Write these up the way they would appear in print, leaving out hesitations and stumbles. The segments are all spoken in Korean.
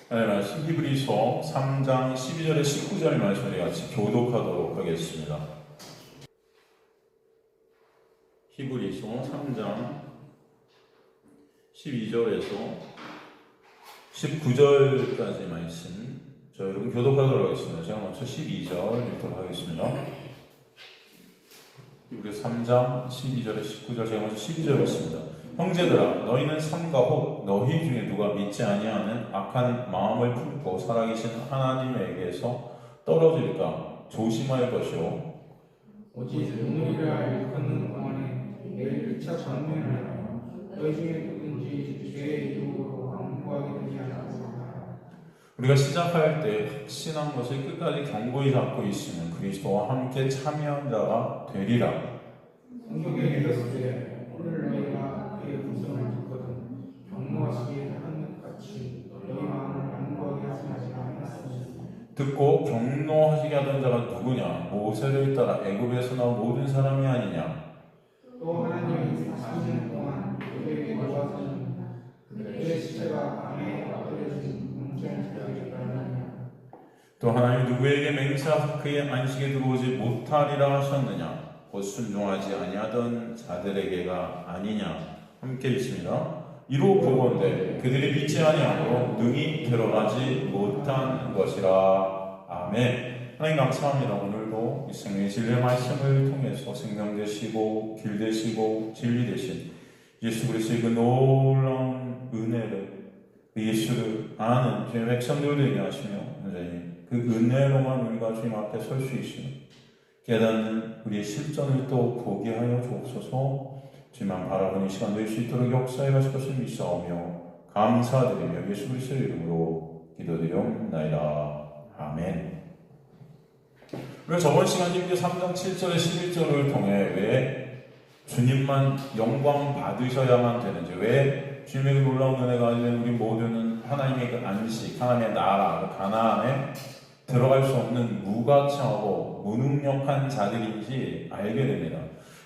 하나님 말씀 히브리서 3장 12절에 19절 말씀을 같이 교독하도록 하겠습니다. 히브리서 3장 12절에서 19절까지 말씀 여러분 교독하도록 하겠습니다. 제가 먼저 12절 읽도록 하겠습니다. 히브리서 3장 12절에 19절 제가 먼저 12절 읽습니다. 형제들아 너희는 삼가 혹 너희 중에 누가 믿지 아니하는 악한 마음을 품고 살아계신 하나님에게서 떨어질까 조심할 것이요 오직 오늘이라 일컫는 동안에 내일 1차 전면하여 너희 중에 누군지 죄의 이름으로 왕구하게 되지 않았습니다. 우리가 시작할 때 확신한 것을 끝까지 견고히 잡고 있으면 그리스도와 함께 참여한 자가 되리라. 성경에 이르시되 오늘 너희가 그의 음성을 듣거든 경노하시기에 하는 것 같이 너희 마음을 완고하게 하지 않았습니다. 듣고 경노하시게 하던 자가 누구냐? 모세를 따라 애굽에서 나온 모든 사람이 아니냐? 또 하나님이 40년 동안 그들에게 노하셨습니다. 그들의 시체가 밤에 버려진 문전지역에 가느냐? 또 하나님이 누구에게 맹세하사 그의 안식에 들어오지 못하리라 하셨느냐? 곧 순종하지 아니하던 자들에게가 아니냐? 함께 읽습니다. 이로 보건대 그들이 믿지 아니하므로 능히 들어가지 못한 것이라. 아멘. 하나님 감사합니다. 오늘도 이 생명의 진리의 말씀을 통해서 생명 되시고 길 되시고 진리 되신 예수 그리스도의 그 놀라운 은혜를 그 예수를 아는 주의 백성들 되게 하시며 선생님 그 은혜로만 우리가 주님 앞에 설 수 있으며 깨닫는 우리의 실전을 또 보게 하여 주옵소서. 주님만 바라보는 시간 될 수 있도록 역사해 가실 것을 믿사오며 감사드리며 예수 그리스도의 이름으로 기도드리옵나이다. 아멘. 우리가 저번 시간 히브리 3장 7절에 11절을 통해 왜 주님만 영광 받으셔야만 되는지, 왜 주님의 그 놀라운 은혜가 아니면 우리 모두는 하나님의 그 안식, 하나님의 나라, 그 가나안에 들어갈 수 없는 무가치하고 무능력한 자들인지 알게 됩니다.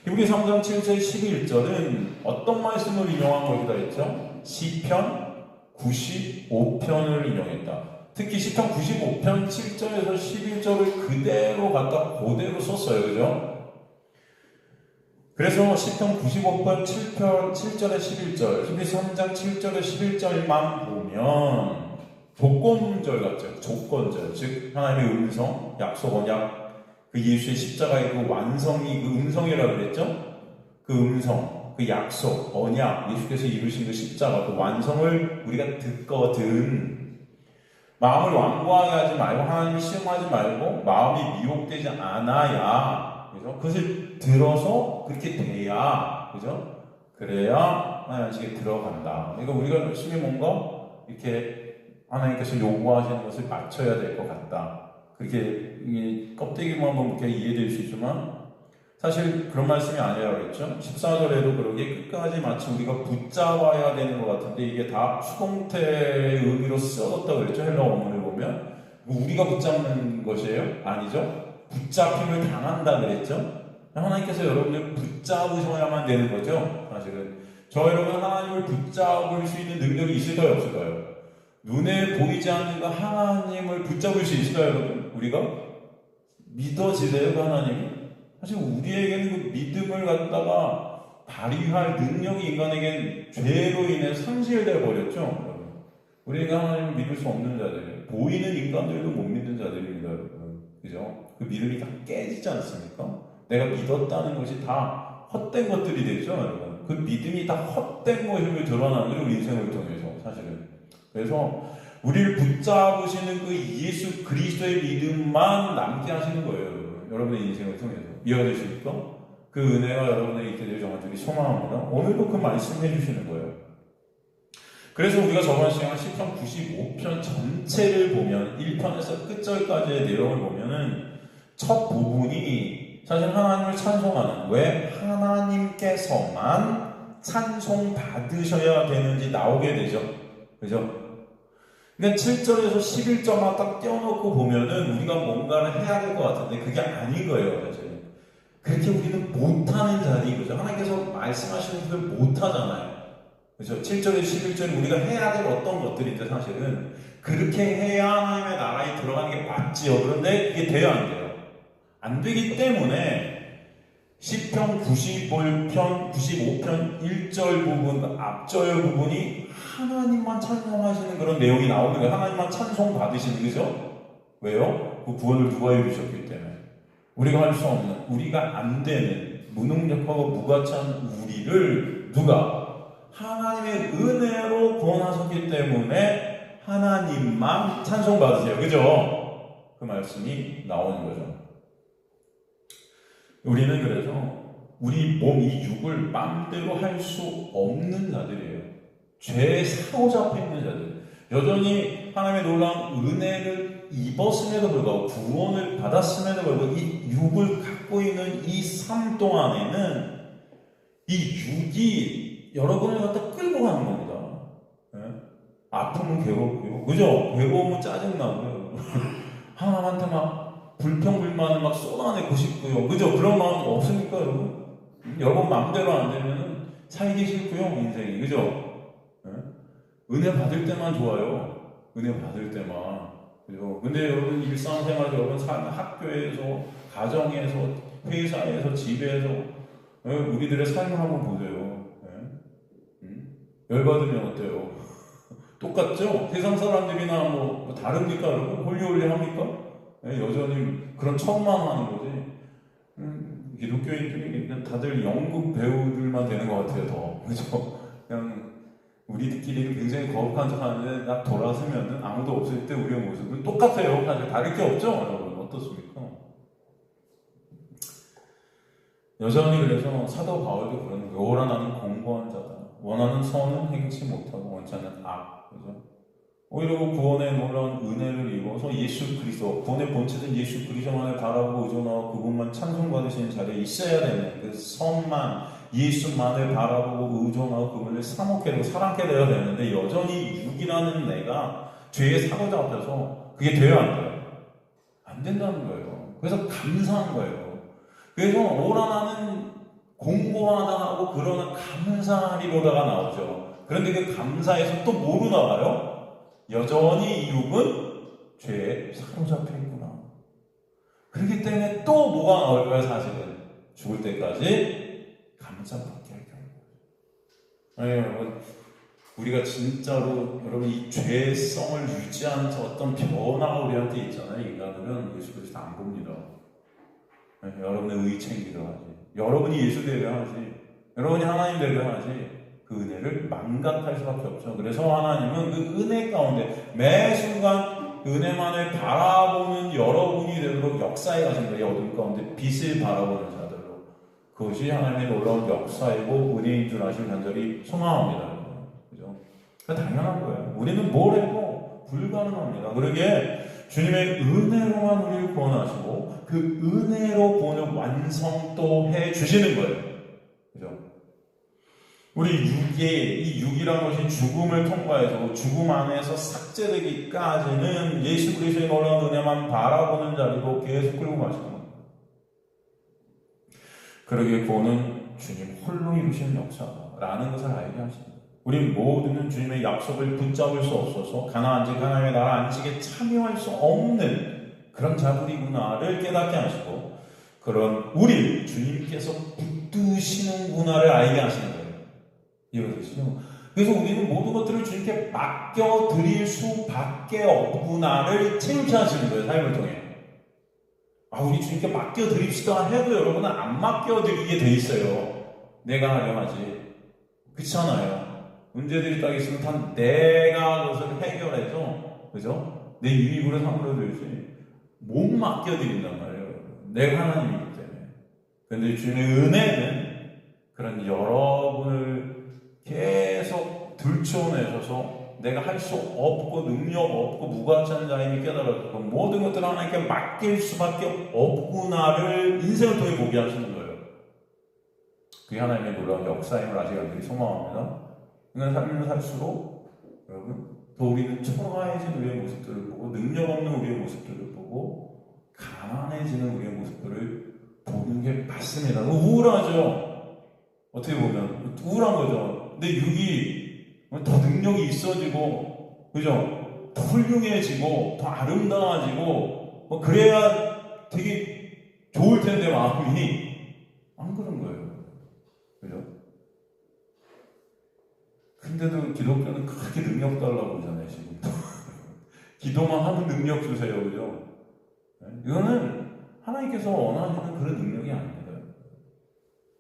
히브리 3장 7절 11절은 어떤 말씀을 인용한 거기다 했죠? 시편 95편을 인용했다. 특히 시편 95편 7절에서 11절을 그대로 갖다 그대로 썼어요. 그죠? 그래서 시편 95편 7절에 11절, 히브리 3장 7절에 11절만 보면 조건절 같죠. 조건절. 즉 하나님의 음성, 약속, 언약, 그 예수의 십자가의 그 완성이 그 음성이라고 그랬죠? 그 음성, 그 약속, 언약, 예수께서 이루신 그 십자가, 그 완성을 우리가 듣거든 마음을 완고하게 하지 말고 하나님을 시험하지 말고 마음이 미혹되지 않아야, 그죠? 그것을 들어서 그렇게 돼야, 그죠? 그래야 하나님 안식에 들어간다. 그러니까 우리가 열심히 뭔가 이렇게 하나님께서 요구하시는 것을 맞춰야 될 것 같다. 그렇게 껍데기만 보면 이렇게 이해될 수 있지만 사실 그런 말씀이 아니라고 그랬죠. 14절에도 그러게 끝까지 마치 우리가 붙잡아야 되는 것 같은데 이게 다 수동태의 의미로 쓰여졌다고 그랬죠. 헬라 원문을 보면 우리가 붙잡는 것이에요? 아니죠. 붙잡힘을 당한다 그랬죠. 하나님께서 여러분을 붙잡으셔야만 되는 거죠. 사실은 저 여러분 하나님을 붙잡을 수 있는 능력이 있을까요? 없을까요? 눈에 보이지 않는 그 하나님을 붙잡을 수 있을까요, 여러분? 우리가? 믿어지세요, 그 하나님이? 사실 우리에게는 그 믿음을 갖다가 발휘할 능력이 인간에겐 죄로 인해 상실되어 버렸죠, 여러분. 우리가 하나님을 믿을 수 없는 자들이에요. 보이는 인간들도 못 믿는 자들입니다, 여러분. 그죠? 그 믿음이 다 깨지지 않습니까? 내가 믿었다는 것이 다 헛된 것들이 되죠, 여러분. 그 믿음이 다 헛된 것임을 드러나는 거죠, 우리 인생을 통해서, 사실은. 그래서 우리를 붙잡으시는 그 예수 그리스도의 믿음만 남게 하시는 거예요. 여러분의 인생을 통해서. 이해가 되십니까? 그 은혜가 여러분의 있게 되길 정말 소망합니다. 오늘도 그 말씀 해주시는 거예요. 그래서 우리가 저번 시간 시편 95편 전체를 보면 1편에서 끝절까지의 내용을 보면은 첫 부분이 사실 하나님을 찬송하는, 왜 하나님께서만 찬송 받으셔야 되는지 나오게 되죠. 그죠? 그러니까 7절에서 11절만 딱 떼어놓고 보면은 우리가 뭔가를 해야 될 것 같은데 그게 아닌 거예요, 사실. 그렇게 우리는 못하는 자리인 거죠. 하나님께서 말씀하시는 것을 못하잖아요. 그렇죠? 7절에 11절에 우리가 해야 될 어떤 것들인데 사실은 그렇게 해야 하나님의 나라에 들어가는 게 맞지요. 그런데 그게 돼야 안 돼요. 안 되기 때문에 시편 95편 1절 부분, 앞절 부분이 하나님만 찬송하시는 그런 내용이 나오는 거예요. 하나님만 찬송 받으시는, 그죠? 왜요? 그 구원을 누가 이루셨기 때문에. 우리가 할 수 없는, 우리가 안 되는, 무능력하고 무가치한 우리를 누가? 하나님의 은혜로 구원하셨기 때문에 하나님만 찬송 받으세요. 그죠? 그 말씀이 나오는 거죠. 우리는 그래서 우리 몸, 이 육을 마음대로 할 수 없는 자들이에요. 죄에 사로잡혀 있는 자들. 여전히 하나님의 놀라운 은혜를 입었음에도 불구하고, 구원을 받았음에도 불구하고 이 육을 갖고 있는 이 삶 동안에는 이 육이 여러분을 갖다 끌고 가는 겁니다. 네? 아프면 괴롭고요. 그죠? 괴로우면 짜증나고요. 하나님한테 막 불평불만을 막 쏟아내고 싶고요. 그죠? 그런 마음 없습니까, 여러분? 여러분 마음대로 안 되면은 살기 싫고요, 인생이. 그죠? 네? 은혜 받을 때만 좋아요. 은혜 받을 때만. 그죠? 근데 여러분 일상생활, 여러분 사는 학교에서, 가정에서, 회사에서, 집에서, 네? 우리들의 삶을 한번 보세요. 네? 열받으면 어때요? 똑같죠? 세상 사람들이나 뭐 다릅니까, 여러분? 홀리홀리 합니까? 네? 여전히 그런 척만 하는 거지. 기독교인들이 그냥 다들 연극 배우들만 되는 것 같아요, 더. 그죠? 그냥 우리들끼리 굉장히 거룩한 척 하는데 딱 돌아서면은 아무도 없을 때 우리의 모습은 똑같아요. 사실 다를 게 없죠, 여러분. 어떻습니까? 여전히 그래서 사도 바울도 그러는 거예요. 오라 나는 공고한 자다. 원하는 선은 행치 못하고 원치 않는 악. 그죠? 오히려 구원의 놀라운 은혜를 입어서 예수 그리스도, 구원의 본체는 예수 그리스도만을 바라보고 의존하고 그분만 찬송받으시는 자리에 있어야 되는 그 선만, 예수만을 바라보고 의존하고 그분을 사먹게 되고 사랑하게 되어야 되는데, 여전히 육이라는 내가 죄에 사로잡혀서 그게 되어야 안 돼요. 안 된다는 거예요. 그래서 감사한 거예요. 그래서 오라 나는 공고하다 하고 그러나 감사하리로다가 나오죠. 그런데 그 감사에서 또 뭐로 나와요? 여전히 이 육은 죄에 사로잡혀 있구나. 그렇기 때문에 또 뭐가 나올까요, 사실은? 죽을 때까지 감사받게 할 경우. 아니, 여러분, 우리가 진짜로, 여러분, 이 죄성을 유지하는 어떤 변화가 우리한테 있잖아요. 인간들은 예수 그리스도 안 봅니다. 아니, 여러분의 의 챙기려 하지. 여러분이 예수 되려 하지. 여러분이 하나님 되려 하지. 그 은혜를 망각할 수밖에 없죠. 그래서 하나님은 그 은혜 가운데 매 순간 은혜만을 바라보는 여러분이 되도록 역사에 가신 거예요. 어둠 가운데 빛을 바라보는 자들로. 그것이 하나님의 놀라운 역사이고 은혜인 줄 아시고 간절히 소망합니다. 그죠? 당연한 거예요. 우리는 뭘 해도 불가능합니다. 그러기에 주님의 은혜로만 우리를 구원하시고 그 은혜로 구원을 완성도 해주시는 거예요. 그죠? 우리 이 육이라는 것이 죽음을 통과해서 죽음 안에서 삭제되기까지는 예수 그리스도의 놀라운 은혜만 바라보는 자리로 계속 끌고 가시는 겁니다. 그러기에 구원은 주님 홀로 이루시는 역사라는 것을 알게 하십니다. 우리 모두는 주님의 약속을 붙잡을 수 없어서 가나안 즉 하나님의 나라 안식에 참여할 수 없는 그런 자들이구나를 깨닫게 하시고, 그런 우리 주님께서 붙드시는구나를 알게 하시는 거예요. 이해되시죠? 그래서 우리는 모든 것들을 주님께 맡겨드릴 수밖에 없구나를 체험케 하시는 거예요, 삶을 통해. 우리 주님께 맡겨드립시다 해도 여러분은 안 맡겨드리게 돼 있어요. 내가 하려 하지. 그렇잖아요. 문제들이 딱 있으면 다 내가 그것을 해결해서, 그죠? 내 유익으로 삼으려들지 못 맡겨드린단 말이에요. 내가 하나님이기 때문에. 그런데 주님의 은혜는 그런 여러분을 계속 들춰내셔서 내가 할 수 없고 능력 없고 무가치한 자임이 깨달아졌고 모든 것들을 하나님께 맡길 수밖에 없구나를 인생을 통해 보게 하시는 거예요. 그게 하나님의 놀라운 역사임을 아직 간절히 소망합니다. 그런 삶을 살수록 여러분 더 우리는 초라해진 우리의 모습들을 보고 능력 없는 우리의 모습들을 보고 가난해지는 우리의 모습들을 보는 게 맞습니다. 우울하죠. 어떻게 보면 우울한 거죠. 내 육이 더 능력이 있어지고, 그죠? 더 훌륭해지고, 더 아름다워지고, 그래야 되게 좋을 텐데, 마음이. 안 그런 거예요. 그죠? 근데도 기독교는 그렇게 능력 달라고 그러잖아요, 지금. 기도만 하면 능력 주세요, 그죠? 이거는 하나님께서 원하시는 그런 능력이 아닙니다.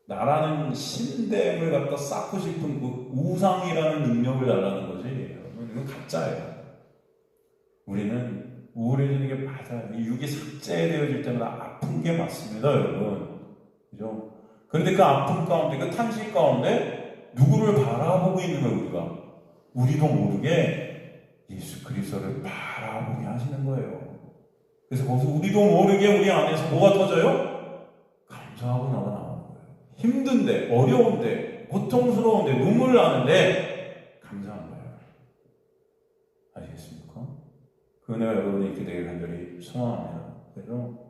나라는 신됨을 갖다 쌓고 싶은 그 우상이라는 능력을 달라는 거지. 여러분, 이건 가짜예요. 우리는 우울해지는 게 맞아요. 이 육이 삭제되어질 때마다 아픈 게 맞습니다, 여러분. 그죠? 그런데 그 아픔 가운데, 그 탄식 가운데 누구를 바라보고 있는 거예요, 우리가? 우리도 모르게 예수 그리스도를 바라보게 하시는 거예요. 그래서 거기서 우리도 모르게 우리 안에서 뭐가 터져요? 감사하고 나가 나오는 거예요. 힘든데, 어려운데, 고통스러운데, 눈물 나는데 감사한 거예요. 아시겠습니까? 그 은혜가 여러분이 있게 되길 간절히 소망합니다. 그래서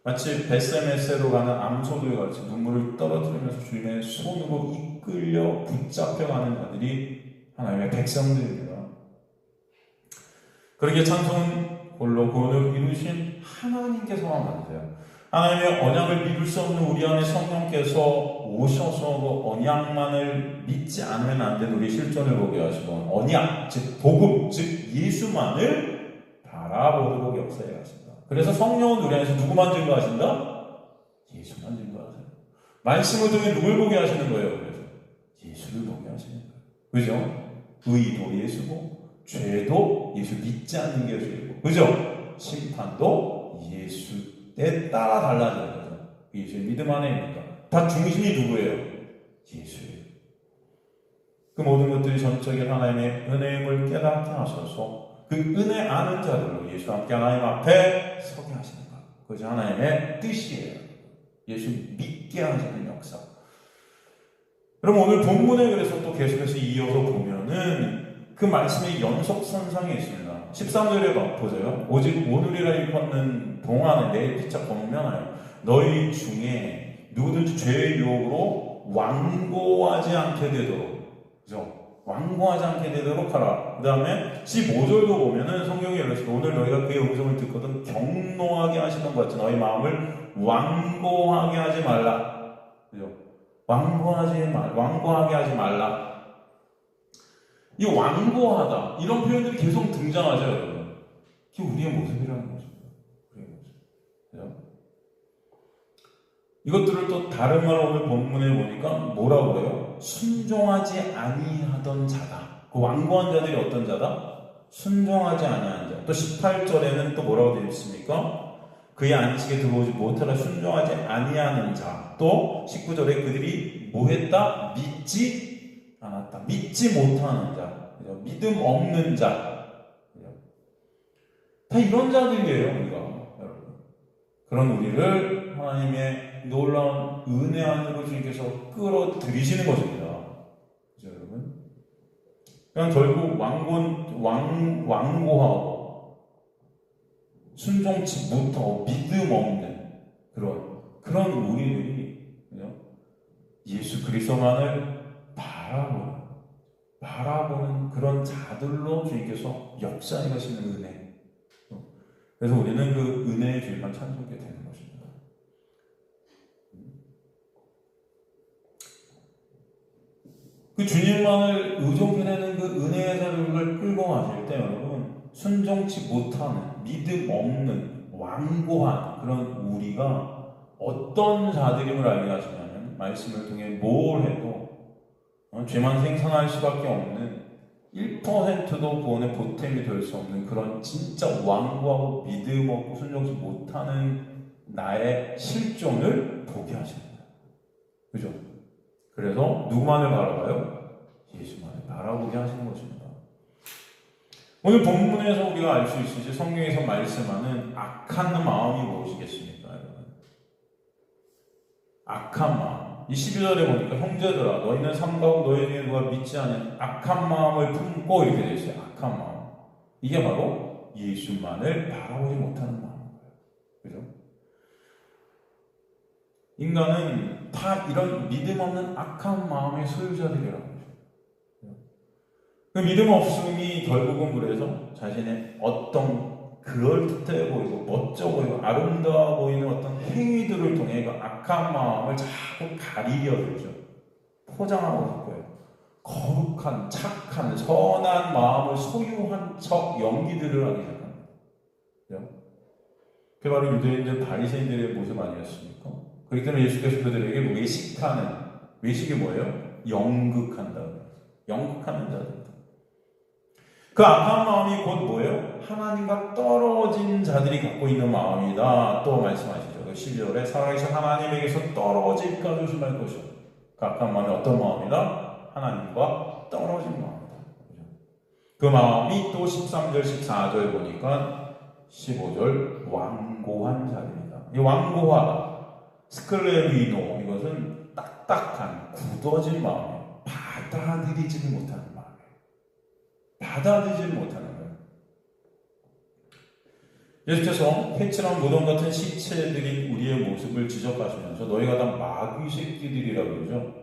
마치 벳세메세로 가는 암소들 같이 눈물을 떨어뜨리면서 주님의 손으로 이끌려 붙잡혀가는 자들이 하나님의 백성들입니다. 그렇게 찬송은 홀로 구원을 이루신 하나님께서만 받으세요. 하나님의 언약을 믿을 수 없는 우리 안에 성령께서 오셔서 그 언약만을 믿지 않으면 안 되는 우리 실존을 보게 하시고, 언약, 즉 복음, 즉 예수만을 바라보고 역사해 가신다. 그래서 성령은 우리 안에서 누구만 증거하신다? 예수만 증거하세요. 말씀을 통해 누굴 보게 하시는 거예요? 그래서 예수를 보게 하시는 거예요. 그죠? 의도 예수고, 죄도 예수 믿지 않는 게 죄고, 그죠? 심판도 예수에 따라 달라지는 거죠. 예수의 믿음 안에 있는 것. 다 중심이 누구예요? 예수예요. 그 모든 것들이 전적인 하나님의 은혜임을 깨닫게 하셔서 그 은혜 아는 자들로 예수와 함께 하나님 앞에 서게 하시는 것. 그것이 하나님의 뜻이에요. 예수 믿게 하시는 역사. 그럼 오늘 본문에 그래서 또 계속해서 이어서 보면은 그 말씀의 연속선상에 있습니다. 13절에 보세요. 오직 오늘이라 일컫는 동안에 내일 피차 권면하여 너희 중에 누구든지 죄의 유혹으로 완고하지 않게 되도록, 그죠? 완고하지 않게 되도록 하라. 그 다음에 15절도 보면은 성경에 이르시되 오늘 너희가 그의 음성을 듣거든 경노하게 하시던 것 같이 너희 마음을 완고하게 하지 말라. 그죠? 완고하게 하지 말라. 이 완고하다 이런 표현들이 계속 등장하죠, 여러분. 그게 우리의 모습이라는 거죠. 우리의 모습. 그죠? 이것들을 또 다른 말로 오늘 본문에 보니까 뭐라고 그래요? 순종하지 아니하던 자다. 그 완고한 자들이 어떤 자다? 순종하지 아니한 자. 또 18절에는 또 뭐라고 되어 있습니까? 그의 안식에 들어오지 못하라 순종하지 아니하는 자. 또 19절에 그들이 뭐 했다? 믿지 않았다. 믿지 못하는 자. 그죠? 믿음 없는 자. 그죠? 다 이런 자들이에요, 우리가. 여러분. 그런 우리를 하나님의 놀라운 은혜 안으로 주님께서 끌어들이시는 것입니다. 그죠, 여러분? 그냥 결국 완고하고 순종치 못하고 믿음 없는 그런 우리들이, 그죠? 예수 그리스도만을 바라보는 그런 자들로 주님께서 역사해 가시는 은혜. 그래서 우리는 그 은혜의 주님만 찬송하게 되는 것입니다. 그 주님만을 의존케 되는 그 은혜의 자리를 끌고 가실 때 여러분, 순종치 못하는 믿음 없는 완고한 그런 우리가 어떤 자들임을 알게 하시냐면 말씀을 통해 뭘 해도 죄만 생산할 수밖에 없는 1%도 구원의 보탬이 될 수 없는 그런 진짜 완고하고 믿음 없고 순종치 못하는 나의 실존을 보게 하십니다. 그죠? 그래서 누구만을 바라봐요? 예수만을 바라보게 하시는 것입니다. 오늘 본문에서 우리가 알 수 있듯이 성경에서 말씀하는 악한 마음이 무엇이겠습니까, 여러분? 악한 마음. 이 12절에 보니까 형제들아 너희는 삼가고 너희 중에 누가 믿지 않은 악한 마음을 품고 이렇게 되어 있어요. 악한 마음. 이게 바로 예수만을 바라보지 못하는 마음인 거예요. 그죠? 인간은 다 이런 믿음 없는 악한 마음의 소유자들이라고 하죠. 그 믿음 없음이 결국은 그래서 자신의 어떤 그럴듯해 보이고 멋져 보이고 아름다워 보이는 어떤 행위들을 통해 그 악한 마음을 자꾸 가리려 들죠. 포장하고 싶고요. 거룩한 착한 선한 마음을 소유한 척 연기들을 하기 시작합니다. 그죠? 그게 바로 유대인들 바리새인들의 모습 아니었습니까? 그렇기 때문에 예수께서 그들에게 외식이 뭐예요? 연극한다. 연극하는 자들이다. 그 악한 마음이 곧 뭐예요? 하나님과 떨어진 자들이 갖고 있는 마음이다. 또 말씀하시죠. 그 12절에 살아계신 하나님에게서 떨어질까 조심할 것이요. 그 악한 마음이 어떤 마음이다? 하나님과 떨어진 마음이다. 그 마음이 또 13절, 14절 보니까 15절 완고한 자들이다. 이 완고하다. 스클레리노 이것은 딱딱한 굳어진 마음이에요. 받아들이지 못하는 마음이에요. 받아들이지 못하는 거예요. 예수께서 회칠한 무덤 같은 시체들인 우리의 모습을 지적하시면서 너희가 다 마귀 새끼들이라고 그러죠.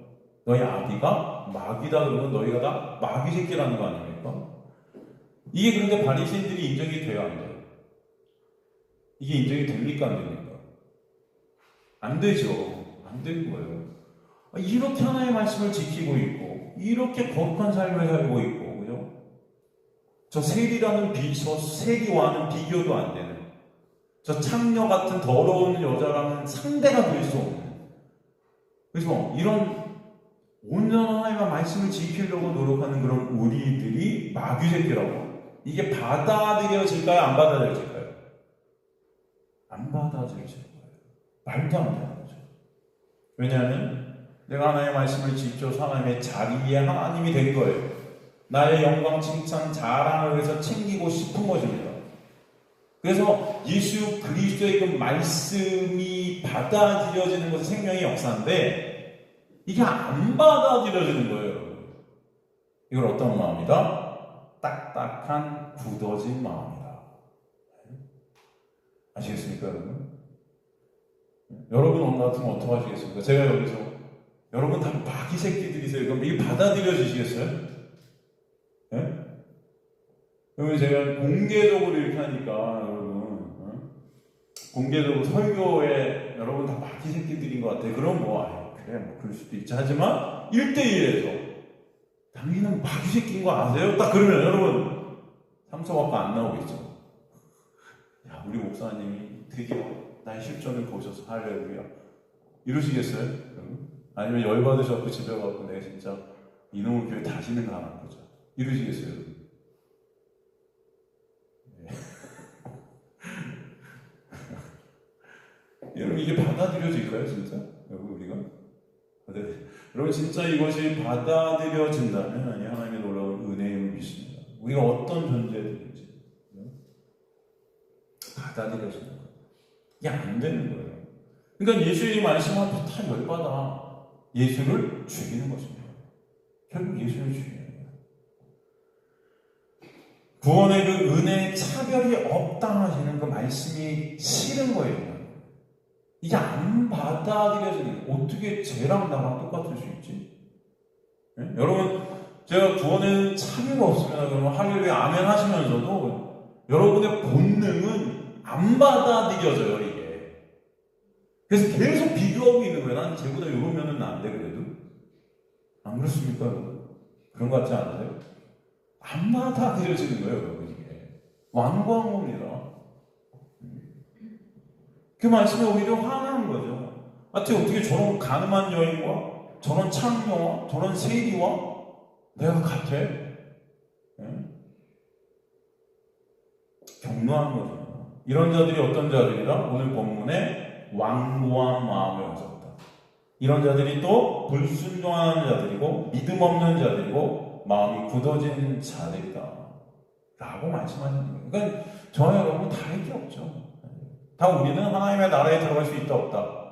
너희 아비가 마귀다 그러면 너희가 다 마귀 새끼라는 거 아닙니까? 이게 그런데 바리새인들이 인정이 돼야 안 돼요. 이게 인정이 됩니까 안 됩니까? 안 되죠. 안 되는 거예요. 이렇게 하나의 말씀을 지키고 있고 이렇게 거룩한 삶을 살고 있고 그죠? 저 세리와는 비교도 안 되는 저 창녀 같은 더러운 여자라는 상대가 될 수 없는 그래서 이런 온전한 하나님의 말씀을 지키려고 노력하는 그런 우리들이 마귀 새끼라고 이게 받아들여질까요? 안 받아들여질까요? 안 받아들여질 거예요. 말도 안 되는 거죠. 왜냐하면 내가 하나님의 말씀을 지켜서 하나님의 자리에 하나님이 된 거예요. 나의 영광, 칭찬, 자랑을 위해서 챙기고 싶은 것입니다. 그래서 예수 그리스도의 그 말씀이 받아들여지는 것이 생명의 역사인데 이게 안 받아들여지는 거예요. 이걸 어떤 마음이다? 딱딱한 굳어진 마음이다. 아시겠습니까, 여러분? 여러분 오늘 같으면 어떻게 하시겠습니까? 제가 여기서 여러분 다 마귀 새끼들이세요. 그럼 이게 받아들여지시겠어요? 네? 그러면 제가 공개적으로 이렇게 하니까 여러분 공개적으로 설교에 여러분 다 마귀 새끼들인 것 같아요. 그럼 그래 뭐 그럴 수도 있지. 하지만 1대1에서 당신은 마귀 새끼인 거 아세요? 딱 그러면 여러분 상처받고 안 나오겠죠. 야 우리 목사님이 드디어 나의 실존을 보셔서 할렐루야 이러시겠어요? 아니면 열받으셔서 집에 가고 내가 진짜 이놈의 교회 다시는 가는 거죠. 이러시겠어요? 네. 여러분 이게 받아들여질까요 진짜? 여러분 우리가? 여러분 진짜 이것이 받아들여진다면 하나님의 놀라운 은혜임을 믿습니다. 우리가 어떤 존재들인지 받아들여지는 거예요. 이게 안 되는 거예요. 그러니까 예수의 말씀 앞에 다 열받아 예수를 죽이는 것입니다. 결국 예수를 죽이는 거예요. 구원의 그 은혜의 차별이 없다 하시는 그 말씀이 싫은 거예요. 이게 안 받아들여지는 어떻게 쟤랑 나랑 똑같을 수 있지? 네? 여러분 제가 구원에는 차별이 없으면 그러면 할렐루야 아멘 하시면서도 여러분의 본능은 안 받아들여져요 이게. 그래서 계속 비교하고 있는 거예요. 나는 쟤보다 이러면은 안 돼 그래도. 안 그렇습니까 여러분? 그런 것 같지 않으세요? 안 받아들여지는 거예요 여러분 이게. 완고한 겁니다. 그 말씀에 오히려 화나는 거죠. 어떻게 저런 가늠한 여인과 저런 창녀와 저런 세리와 내가 같아? 네? 경노한 거죠. 이런 자들이 어떤 자들이다? 오늘 본문에 완고한 마음을 가졌다. 이런 자들이 또 불순종하는 자들이고 믿음 없는 자들이고 마음이 굳어진 자들이다 라고 말씀하시는 거예요. 그러니까 저와 여러분 다를 게 없죠. 다 우리는 하나님의 나라에 들어갈 수 있다 없다?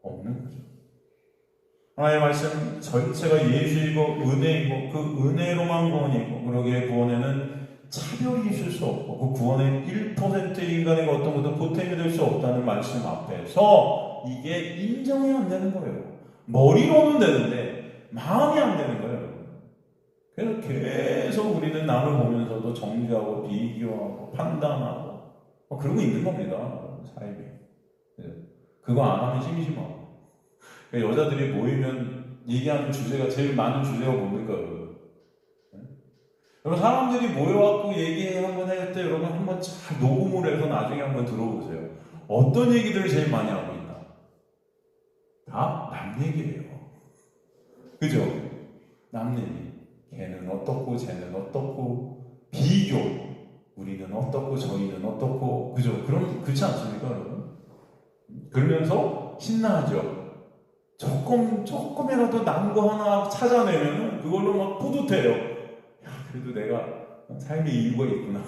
없는 거죠. 하나님의 말씀 전체가 예수이고 은혜이고 그 은혜로만 구원이고 그러기에 구원에는 차별이 있을 수 없고 그 구원의 1%의 인간의 어떤 것도 보탬이 될 수 없다는 말씀 앞에서 이게 인정이 안 되는 거예요. 머리로는 되는데 마음이 안 되는 거예요. 그래서 계속 우리는 남을 보면서도 정죄하고 비교하고 판단하고 그러고 있는 겁니다. 삶이. 그거 안 하면 심심하고. 여자들이 모이면 얘기하는 주제가 제일 많은 주제가 뭡니까? 여러분 사람들이 모여갖고 얘기 한번 할 때 여러분 한번 잘 녹음을 해서 나중에 한번 들어보세요. 어떤 얘기들을 제일 많이 하고 있나? 다 남 얘기예요. 그죠? 남 얘기. 걔는 어떻고 쟤는 어떻고 비교. 우리는 어떻고 저희는 어떻고 그죠? 그렇지 않습니까 여러분? 그러면서 신나하죠. 조금이라도 남 거 하나 찾아내면 그걸로 막 뿌듯해요. 야, 그래도 내가 삶에 이유가 있구나.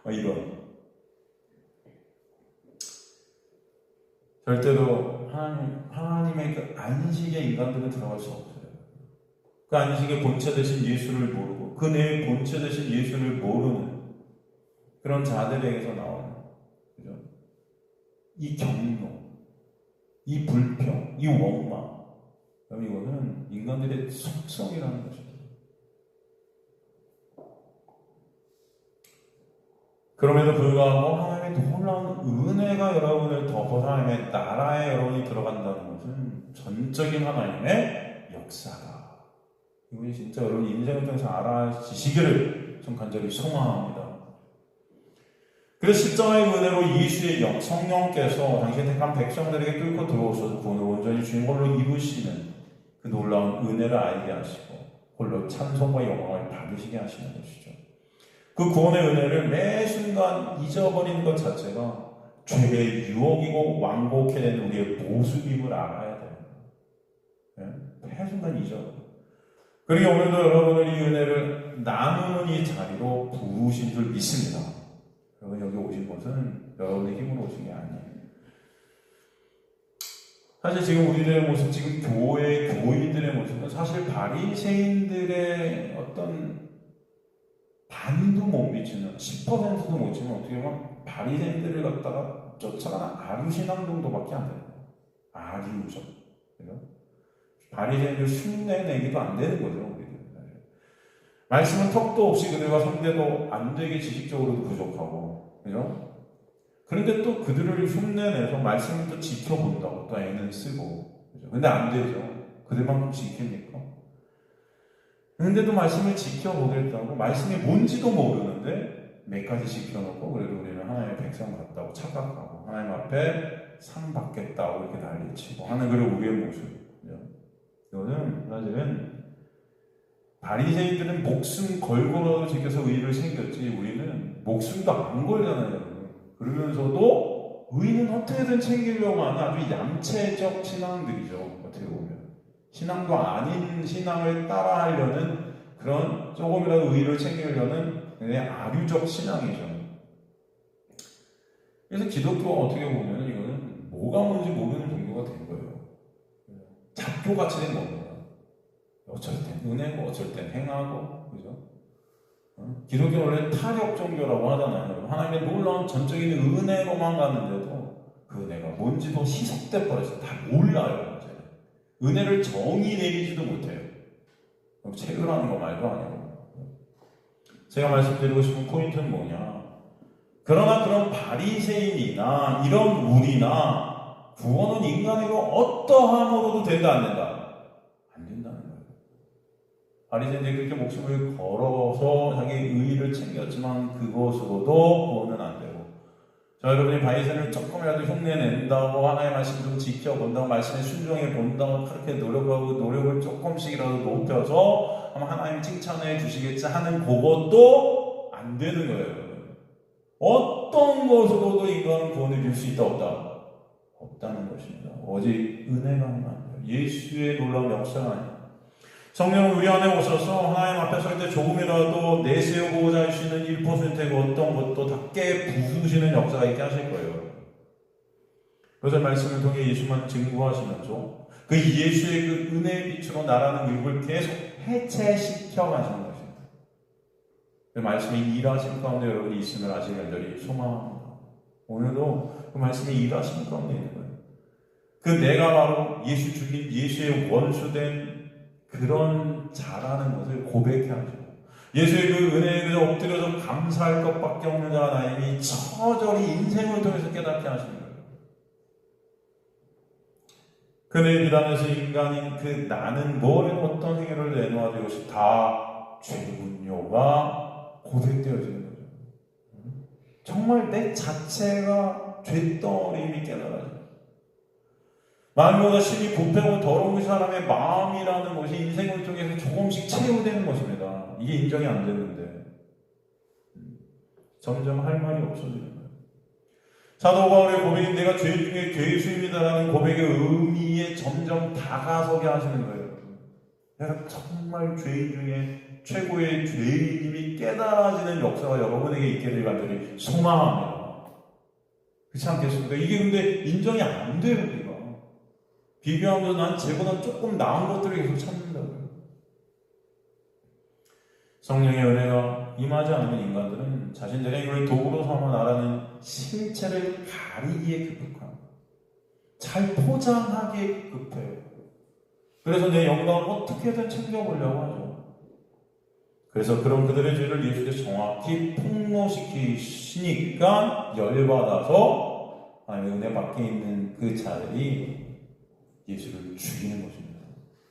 이런. 절대로 하나님의 그 안식에 인간들은 들어갈 수 없어요. 그 안식의 본체 되신 예수를 모르고 그 내 본체 되신 예수를 모르는 그런 자들에게서 나오는 그죠? 이 경로, 이 불평, 이 원망, 이거는 인간들의 속성이라는 것입니다. 그럼에도 불구하고 하나님의 놀라운 은혜가 여러분을 덮어서 하나님의 나라에 여러분이 들어간다는 것은 전적인 하나님의 역사다. 이분이 진짜 여러분 인생을 통해서 알아지시기를 좀 간절히 소망합니다. 그래서 십자가의 은혜로 예수의 성령께서 당신의 택한 백성들에게 끌고 들어오셔서 구원을 온전히 주인공으로 이루시는 그 놀라운 은혜를 알게 하시고 홀로 찬송과 영광을 받으시게 하시는 것이죠. 그 구원의 은혜를 매 순간 잊어버리는 것 자체가 죄의 유혹이고 완곡해 된 우리의 모습임을 알아야 돼요. 매 순간 잊어버려요. 그리고 오늘도 여러분을 이 은혜를 나누는 이 자리로 부르신 줄 믿습니다. 여러분 여기 오신 것은 여러분의 힘으로 오신 게 아니에요. 사실 지금 우리들의 모습, 지금 교인들의 모습은 사실 바리새인들의 어떤 반도 못 미치는 10%도 못 미치는 어떻게 보면 바리새인들을 갖다가 쫓아가는 아류신앙 정도밖에 안 돼요. 아류죠. 바리새인들 흉내 내기도 안 되는 거죠. 우리들. 말씀은 턱도 없이 그들과 상대도 안 되게 지식적으로도 부족하고, 그죠? 그런데 또 그들을 흉내내서 말씀을 또 지켜본다고 또 애는 쓰고, 그죠? 근데 안 되죠. 그들만큼 지킵니까? 근데도 말씀을 지켜보겠다고, 말씀이 뭔지도 모르는데 몇 가지 지켜놓고, 그래도 우리는 하나님의 백성 같다고 착각하고, 하나님 앞에 상 받겠다고 이렇게 난리치고 하는 그런 우리의 모습. 그죠? 이거는 사실은 바리새인들은 목숨 걸고라도 지켜서 의를 챙겼지 우리는 목숨도 안 걸잖아요. 그러면서도 의는 어떻게든 챙기려고 하는 아주 얌체적 신앙들이죠. 어떻게 보면 신앙도 아닌 신앙을 따라하려는 그런 조금이라도 의를 챙기려는 그냥 아류적 신앙이죠. 그래서 기독교가 어떻게 보면 이거는 뭐가 뭔지 모르는 종교가 된 거예요. 잡교같이 된 겁니다. 어쩔 땐 은혜고 어쩔 땐 행하고 그죠? 기독교는 원래 타력 종교라고 하잖아요. 하나님의 놀라운 전적인 은혜로만 갔는데도 그 은혜가 뭔지도 희석돼 버렸어요. 다 몰라요. 이제. 은혜를 정의 내리지도 못해요. 체크라는 거 말도 아니고. 제가 말씀드리고 싶은 포인트는 뭐냐? 그러나 그런 바리새인이나 이런 우리나 구원은 인간에게 어떠함으로도 된다 안 된다? 안 된다는 거예요. 바리새인들이 그렇게 목숨을 걸어서 자기 의의를 챙겼지만 그것으로도 구원은 안 되고 자 여러분이 바리새인을 조금이라도 흉내낸다고 하나님의 말씀을 지켜본다고 말씀에 순종해 본다고 그렇게 노력하고 노력을 조금씩이라도 높여서 아마 하나님이 칭찬해 주시겠지 하는 그것도 안 되는 거예요. 어떤 것으로도 인간은 구원을 줄 수 있다 없다? 없다는 것입니다. 오직 은혜가 아니라 예수의 놀라운 역사가 아니라 성령은 우리 안에 오셔서 하나님 앞에 설 때 조금이라도 내세우고자 하시는 1%의 어떤 것도 다 깨부수시는 역사가 있게 하실 거예요. 그래서 말씀을 통해 예수만 증거하시면서 그 예수의 그 은혜의 빛으로 나라는 일을 계속 해체시켜 가시는 것입니다. 그 말씀이 일하신 가운데 여러분이 있음을 아직 간절히 소망합니다. 오늘도 그 말씀이 일하시는 가운데 있는 거예요. 그 내가 바로 예수 죽인 예수의 원수된 그런 잘하는 것을 고백해 하죠. 예수의 그 은혜에 그저 엎드려서 감사할 것밖에 없는 자가 나이니 처절히 인생을 통해서 깨닫게 하시는 거예요. 그의 비단에서 인간인 그 나는 뭐에 어떤 행위를 내놓아도 이것이 다 죄군요가 고백되어지는 거죠. 정말 내 자체가 죄떨임이 깨달아져요. 만물보다 심히 부패하고 더러운 사람의 마음이라는 것이 인생을 통해서 조금씩 채우되는 것입니다. 이게 인정이 안 되는데 점점 할 말이 없어지는 거예요. 사도 바울의 고백인 내가 죄 중에 괴수입니다라는 고백의 의미에 점점 다가서게 하시는 거예요. 내가 정말 죄인 중에 최고의 죄인임이 깨달아지는 역사가 여러분에게 있게 될 간절히 소망합니다. 그렇지 않겠습니까? 이게 근데 인정이 안 돼요, 우리가. 비교하면서 난 쟤보다 조금 나은 것들을 계속 찾는다고요. 성령의 은혜가 임하지 않는 인간들은 자신들의 이걸 도구로 삼아 나라는 실체를 가리기에 급급합니다. 잘 포장하기에 급해요. 그래서 내 영광을 어떻게든 챙겨보려고 하죠. 그래서 그런 그들의 죄를 예수께서 정확히 폭로시키시니까 열받아서 하나님의 은혜 밖에 있는 그 자들이 예수를 죽이는 것입니다.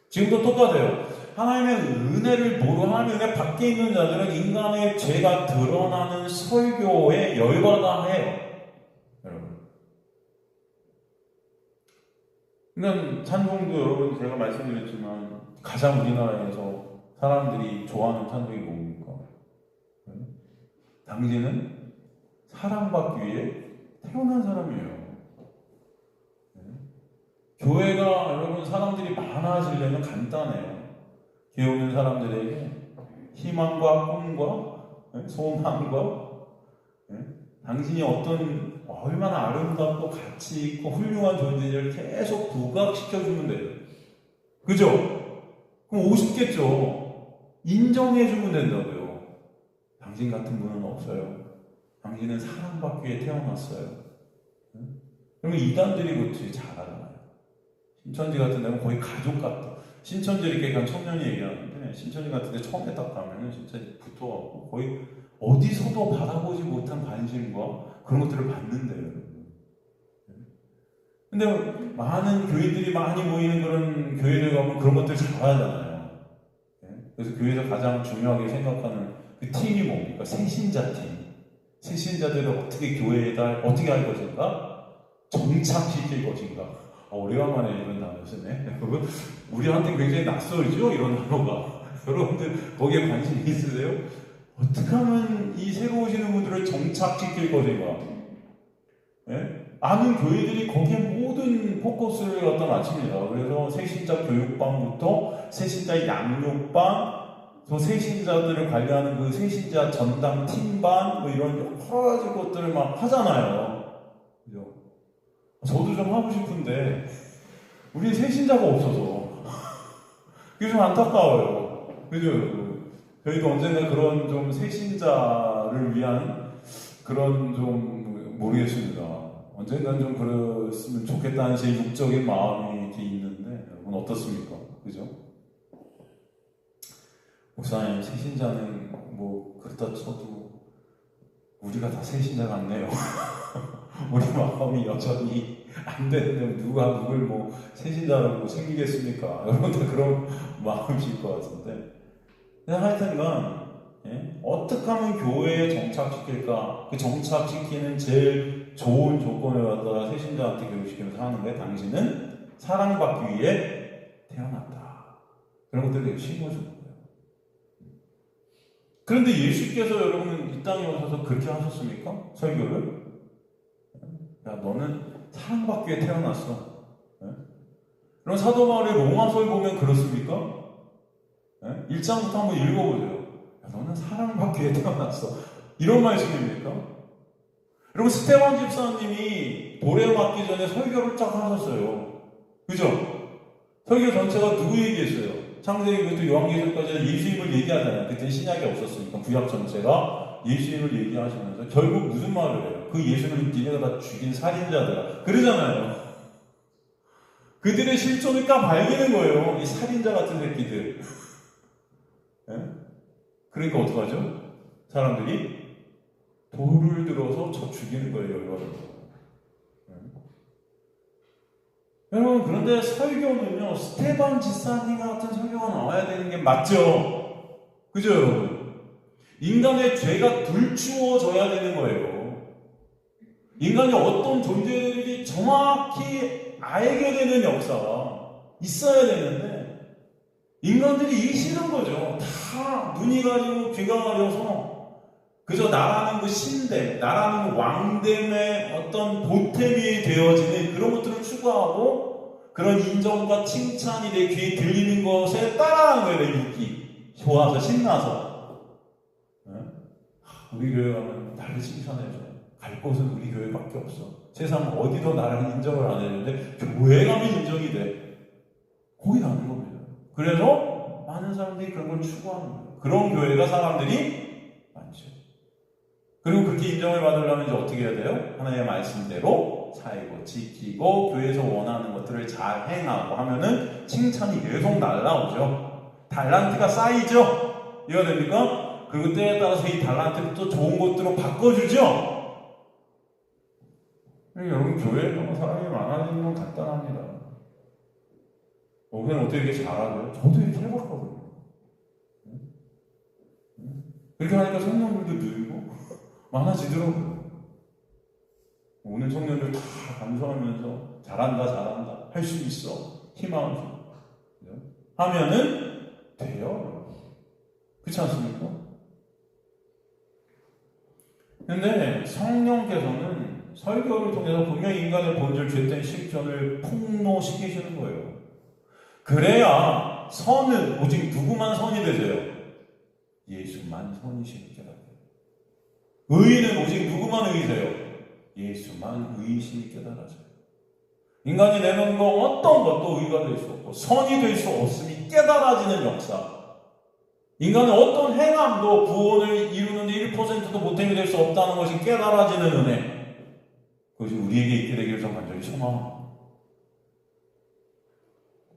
지금도 똑같아요. 하나님의 은혜를 모르고 하나님의 은혜 밖에 있는 자들은 인간의 죄가 드러나는 설교에 열받아 해요. 여러분. 그러니까 찬송도 여러분 제가 말씀드렸지만 가장 우리나라에서 사람들이 좋아하는 찬송이 뭡니까? 당신은 사랑받기 위해 태어난 사람이에요. 교회가 여러분 사람들이 많아지려면 간단해요. 교회 오는 사람들에게 희망과 꿈과 소망과 당신이 어떤 얼마나 아름답고 가치 있고 훌륭한 존재를 계속 부각시켜주면 돼요. 그죠? 그럼 오십겠죠. 인정해주면 된다고요. 당신 같은 분은 없어요. 당신은 사랑받기 위해 태어났어요. 그러면 이단들이 그렇지 잘하잖아요. 신천지 같은 데는 거의 가족 같다. 신천지 이렇게 그냥 청년이 얘기하는데 신천지 같은 데 처음에 딱 가면은 진짜 붙어갖고 거의 어디서도 받아보지 못한 관심과 그런 것들을 받는데요. 근데 많은 교회들이 많이 모이는 그런 교회들 가면 그런 것들 잘하잖아요. 그래서 교회에서 가장 중요하게 생각하는 그 팀이 뭡니까? 새신자 팀. 새신자들을 어떻게 교회에다 어떻게 할 것인가? 정착시킬 것인가? 오래간만에 이런 단어 쓰네. 우리한테 굉장히 낯설죠? 이런 단어가. 여러분들 거기에 관심 있으세요? 어떻게 하면 이 새로 오시는 분들을 정착시킬 것인가? 아는 교회들이 거기에 모든 포커스를 갖다 맞춥니다. 그래서 새신자 교육반부터 새신자 양육반, 또 새신자들을 관리하는 그 새신자 전담 팀반, 뭐 이런 여러 가지 것들을 막 하잖아요. 그죠? 저도 좀 하고 싶은데 우리 새신자가 없어서 그게 좀 안타까워요. 그죠? 저희도 언젠가 그런 좀 새신자를 위한 그런 좀 모르겠습니다. 언젠간 좀 그랬으면 좋겠다는 제 육적인 마음이 이렇게 있는데 여러분 어떻습니까? 그죠? 목사님 새신자는 뭐 그렇다 쳐도 우리가 다 새신자 같네요. 우리 마음이 여전히 안 되는데 누가 누굴 뭐 새신자라고 챙기겠습니까? 여러분 다 그런 마음이실 것 같은데. 근데 하여튼간 어떻게 하면 교회에 정착시킬까? 그 정착시키는 제일 좋은 조건을 갖다가 새신자한테 교육시키면서 하는 게 당신은 사랑받기 위해 태어났다. 그런 것들을 되게 심어주는 거예요. 그런데 예수께서 여러분 이 땅에 오셔서 그렇게 하셨습니까? 설교를? 야, 너는 사랑받기 위해 태어났어. 그럼 사도 바울의 로마서를 보면 그렇습니까? 1장부터 한번 읽어보세요. 야, 너는 사랑받기 위해 태어났어. 이런 말씀입니까? 여러분 스테반 집사님이 돌에 맞기 전에 설교를 쫙 하셨어요. 그죠? 설교 전체가 누구 얘기했어요? 창세기부터 요한계시록까지 예수님을 얘기하잖아요. 그때 신약이 없었으니까 구약 전체가 예수님을 얘기하시면서 결국 무슨 말을 해요? 그 예수를 니네가 다 죽인 살인자들아. 그러잖아요. 그들의 실존을 까발리는 거예요. 이 살인자 같은 새끼들. 예? 그러니까 어떡하죠? 사람들이 돌을 들어서 저 죽이는 거예요, 여러분. 여러분, 그런데 설교는요, 스테반 지사님 같은 설교가 나와야 되는 게 맞죠? 그죠, 여러분? 인간의 죄가 들추어져야 되는 거예요. 인간이 어떤 존재들이 정확히 알게 되는 역사가 있어야 되는데, 인간들이 이기 싫은 거죠. 다 눈이 가리고 귀가 가려서 그저 나라는 그 신됨, 나라는 그 왕됨의 어떤 보탬이 되어지는 그런 것들을 추구하고 그런 인정과 칭찬이 내 귀에 들리는 것에 따라하는 거예요. 내 육기 좋아서 신나서. 우리 교회 가면 나를 칭찬해줘. 갈 곳은 우리 교회밖에 없어. 세상 어디도 나를 인정을 안 해주는데 교회 가면 인정이 돼. 거기 가는 겁니다. 그래서 많은 사람들이 그런 걸 추구하는 거예요. 그런 교회가 사람들이 많죠. 그리고 그렇게 인정을 받으려면 이제 어떻게 해야 돼요? 하나님의 말씀대로 살고 지키고 교회에서 원하는 것들을 잘 행하고 하면은 칭찬이 계속 날라오죠. 달란트가 쌓이죠. 이해가 됩니까? 그리고 때에 따라서 이 달란트를 또 좋은 것들로 바꿔주죠. 여러분, 교회에 너무 사람이 많아지는 건 간단합니다. 그냥 어떻게 이렇게 잘하고요? 저도 이렇게 해봤거든요. 그렇게 하니까 성령들도 늘고 많아지더라고요. 오늘 청년들 다 감사하면서 잘한다 할 수 있어 희망을 줘 하면은 돼요. 그렇지 않습니까? 근데 성령께서는 설교를 통해서 분명히 인간의 본질 죄된 실존을 폭로시키시는 거예요. 그래야 선은 오직 누구만 선이 되세요? 예수만 선이시는 게 같아요. 의인은 오직 누구만 의세요? 예수만 의이심이 깨달아져요. 인간이 내는 거 어떤 것도 의가 될 수 없고 선이 될 수 없음이 깨달아지는 역사. 인간은 어떤 행함도 구원을 이루는데 1%도 보탬이 될 수 없다는 것이 깨달아지는 은혜. 그것이 우리에게 있게 되기를 전 간절히 소망합니다.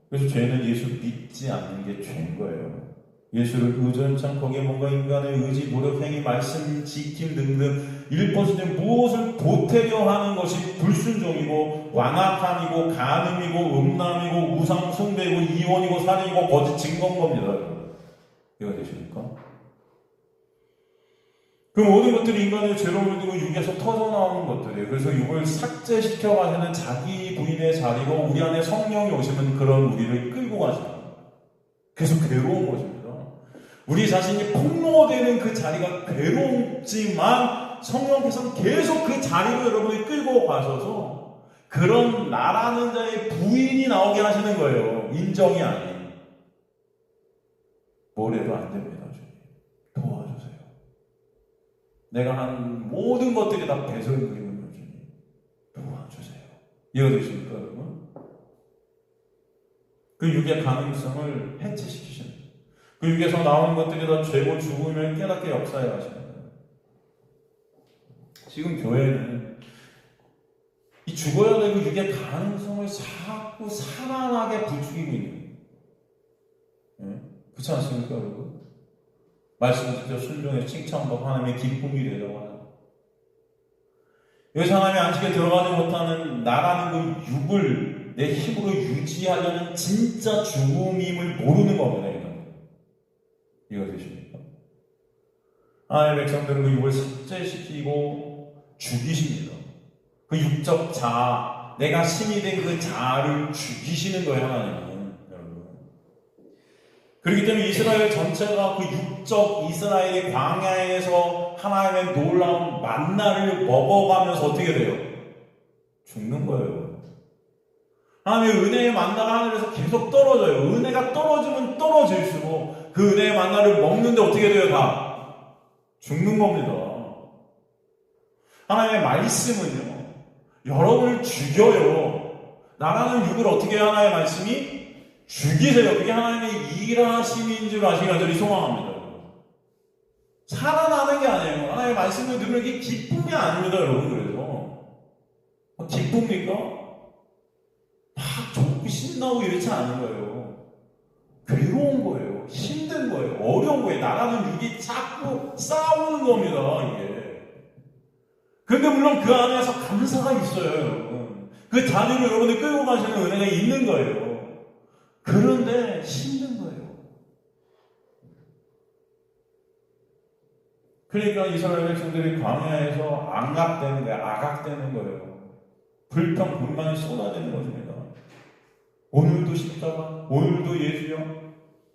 그래서 죄는 예수 믿지 않는 게 죄인 거예요. 예수를 의존치 않고 거기에 뭔가 인간의 의지, 노력, 행위, 말씀, 지킴 등등 1%의 무엇을 보태려 하는 것이 불순종이고 완악함이고 간음이고 음란이고 우상 숭배이고 이혼이고 살인이고 거짓 증거인 겁니다. 이해가 되십니까? 그 모든 것들이 인간의 죄로 물들고 육에서 터져나오는 것들이에요. 그래서 육을 삭제시켜가시는 자기 부인의 자리고 우리 안에 성령이 오시면 그런 우리를 끌고 가십니다. 계속 괴로운 것입니다. 우리 자신이 폭로되는 그 자리가 괴롭지만 성령께서는 계속 그 자리로 여러분을 끌고 가셔서 그런 나라는 자의 부인이 나오게 하시는 거예요. 인정이 아닌. 뭘 해도 안 됩니다. 주님. 도와주세요. 내가 한 모든 것들이 다 배설물이군요. 주님. 도와주세요. 이해되십니까, 여러분? 그 육의 가능성을 해체시키시는 거예요. 그 육에서 나오는 것들이 다 죄고 죽음을 깨닫게 역사해 가시는 거예요. 지금 교회는 이 죽어야 될 그 육의 가능성을 자꾸 살아나게 부추기고 있는 거예요. 네? 그렇지 않습니까, 여러분? 말씀을 직접 순종해서 칭찬받고 하나님의 기쁨이 되려고 하는. 여기서 하나님의 안식에 들어가지 못하는 나라는 그 육을 내 힘으로 유지하려는 진짜 죽음임을 모르는 겁니다. 이해가 되십니까? 하나님의 백성들은 그 육을 삭제시키고 죽이십니다. 그 육적 자아, 내가 신이 된 그 자아를 죽이시는 거예요, 하나님은. 여러분. 그렇기 때문에 이스라엘 전체가 그 육적 이스라엘의 광야에서 하나님의 놀라운 만나를 먹어가면서 어떻게 돼요? 죽는 거예요. 하나님의 은혜의 만나가 하늘에서 계속 떨어져요. 은혜가 떨어지면 떨어질수록 그 은혜의 만나를 먹는데 어떻게 돼요? 다 죽는 겁니다. 하나님의 말씀은요, 여러분을 죽여요. 나라는 육을 어떻게 해요? 하나님의 말씀이 죽이세요. 그게 하나님의 일하심인 줄 아시기 간절히 소망합니다. 살아나는 게 아니에요. 하나님의 말씀을 들으면 이게 기쁨이 아닙니다, 여러분. 그래서 기쁩니까? 막 좋고 신나고 이렇지 않은 거예요. 괴로운 거예요. 힘든 거예요. 어려운 거예요. 나라는 육이 자꾸 싸우는 겁니다, 이게. 그런데 물론 그 안에서 감사가 있어요, 여러분. 그 자리로 여러분이 끌고 가시는 은혜가 있는 거예요. 그런데 힘든 거예요. 그러니까 이스라엘 백성들이 광야에서 악각되는 거예요. 악악되는 거예요. 불평, 불만이 쏟아지는 것입니다. 오늘도 십자가, 오늘도 예수요.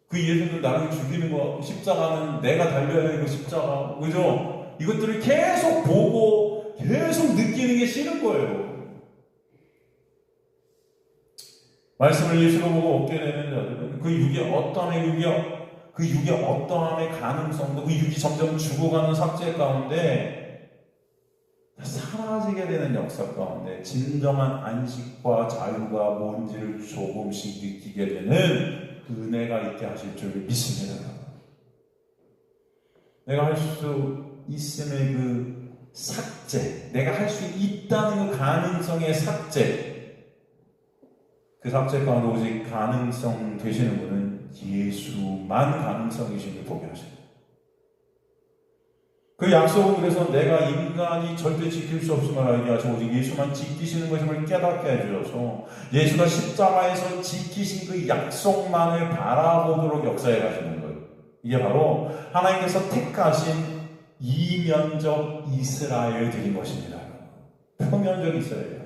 그 예수는 나를 죽이는 거, 십자가는 내가 달려야 되는 거 십자가, 그죠? 이것들을 계속 보고 계속 느끼는 게 싫은 거예요. 말씀을 예수로 보고 얻게 되는 자들은 그 육의 어떠함의 가능성도 그 육이 점점 죽어가는 삭제 가운데 사라지게 되는 역사 가운데 진정한 안식과 자유가 뭔지를 조금씩 느끼게 되는 은혜가 있게 하실 줄 믿습니다. 내가 할 수 있음의 그 삭제, 내가 할 수 있다는 그 가능성의 삭제, 그 삭제 가운데 오직 가능성 되시는 분은 예수만 가능성이심을 보게 하십니다. 그 약속은 그래서 내가 인간이 절대 지킬 수 없음을 알게 하시고 오직 예수만 지키시는 것임을 깨닫게 해주셔서 예수가 십자가에서 지키신 그 약속만을 바라보도록 역사해 가시는 거예요. 이게 바로 하나님께서 택하신 이면적 이스라엘들인 것입니다. 표면적 이스라엘.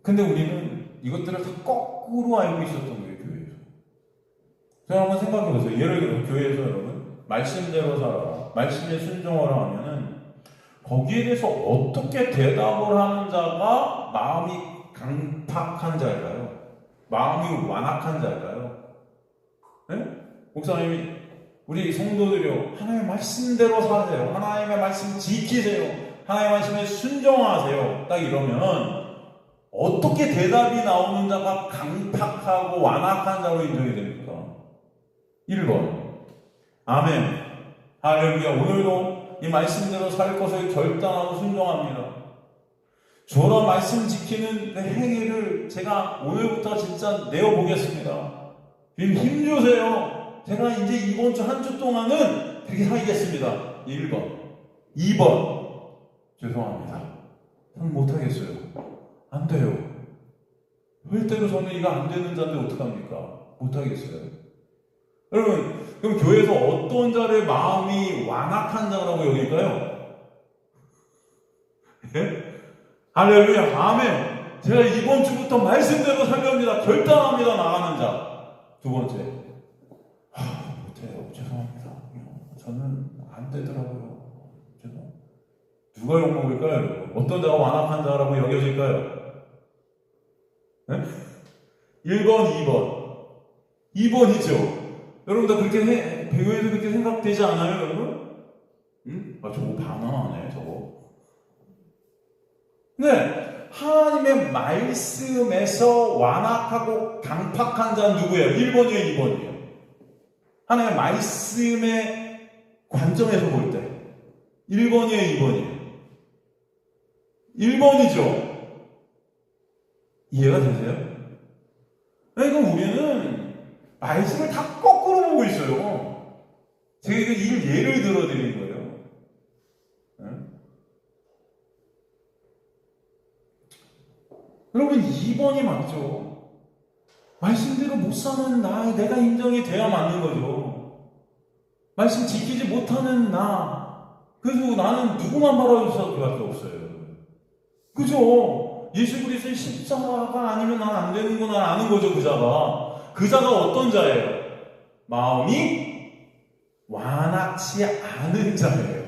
근데 우리는 이것들을 다 거꾸로 알고 있었던 거예요, 교회에서. 제가 한번 생각해 보세요. 예를 들어, 교회에서 여러분, 말씀대로 살아라, 말씀에 순종하라 하면은, 거기에 대해서 어떻게 대답을 하는 자가 마음이 강팍한 자일까요? 마음이 완악한 자일까요? 네? 목사님이, 우리 성도들이요, 하나님의 말씀대로 사세요. 하나님의 말씀 지키세요. 하나님의 말씀에 순종하세요. 딱 이러면, 어떻게 대답이 나오는 자가 강팍하고 완악한 자로 인정이 됩니까? 1번. 아멘. 할렐루야. 오늘도 이 말씀대로 살 것을 결단하고 순종합니다. 저런 말씀 지키는 그 행위를 제가 오늘부터 진짜 내어보겠습니다. 힘주세요. 제가 이제 이번 주 한 주 동안은 그렇게 살겠습니다. 1번. 2번. 죄송합니다. 저는 못하겠어요. 안 돼요. 절대로 저는 이거 안 되는 자인데 어떡합니까? 못하겠어요. 여러분, 그럼 교회에서 어떤 자를 마음이 완악한 자라고 여길까요? 예? 할렐루야, 아멘. 제가 이번 주부터 말씀대로 살렵니다. 결단합니다. 나가는 자. 두 번째. 못해요. 죄송합니다. 저는 안 되더라고요. 누가 욕먹을까요? 어떤 자가 완악한 자라고 여겨질까요? 네? 1번, 2번. 2번이죠. 여러분, 다 그렇게 배우에도 그렇게 생각되지 않아요, 여러분? 응? 아, 저거 반항하네, 저거. 네, 하나님의 말씀에서 완악하고 강팍한 자는 누구예요? 1번이에요, 2번이에요? 하나님의 말씀의 관점에서 볼 때. 1번이에요, 2번이에요? 1번이죠. 이해가 되세요? 그러니까 우리는 말씀을 다 거꾸로 보고 있어요. 제가 이 예를 들어드린 거예요. 네? 여러분 2번이 맞죠? 말씀대로 못 사는 내가 인정이 돼야 맞는 거죠. 말씀 지키지 못하는 그래서 나는 누구만 바라볼 수밖에 없어요. 그죠? 예수 그리스도의 십자가가 아니면 난 안 되는구나 아는 거죠, 그 자가. 그 자가 어떤 자예요? 마음이 완악치 않은 자예요.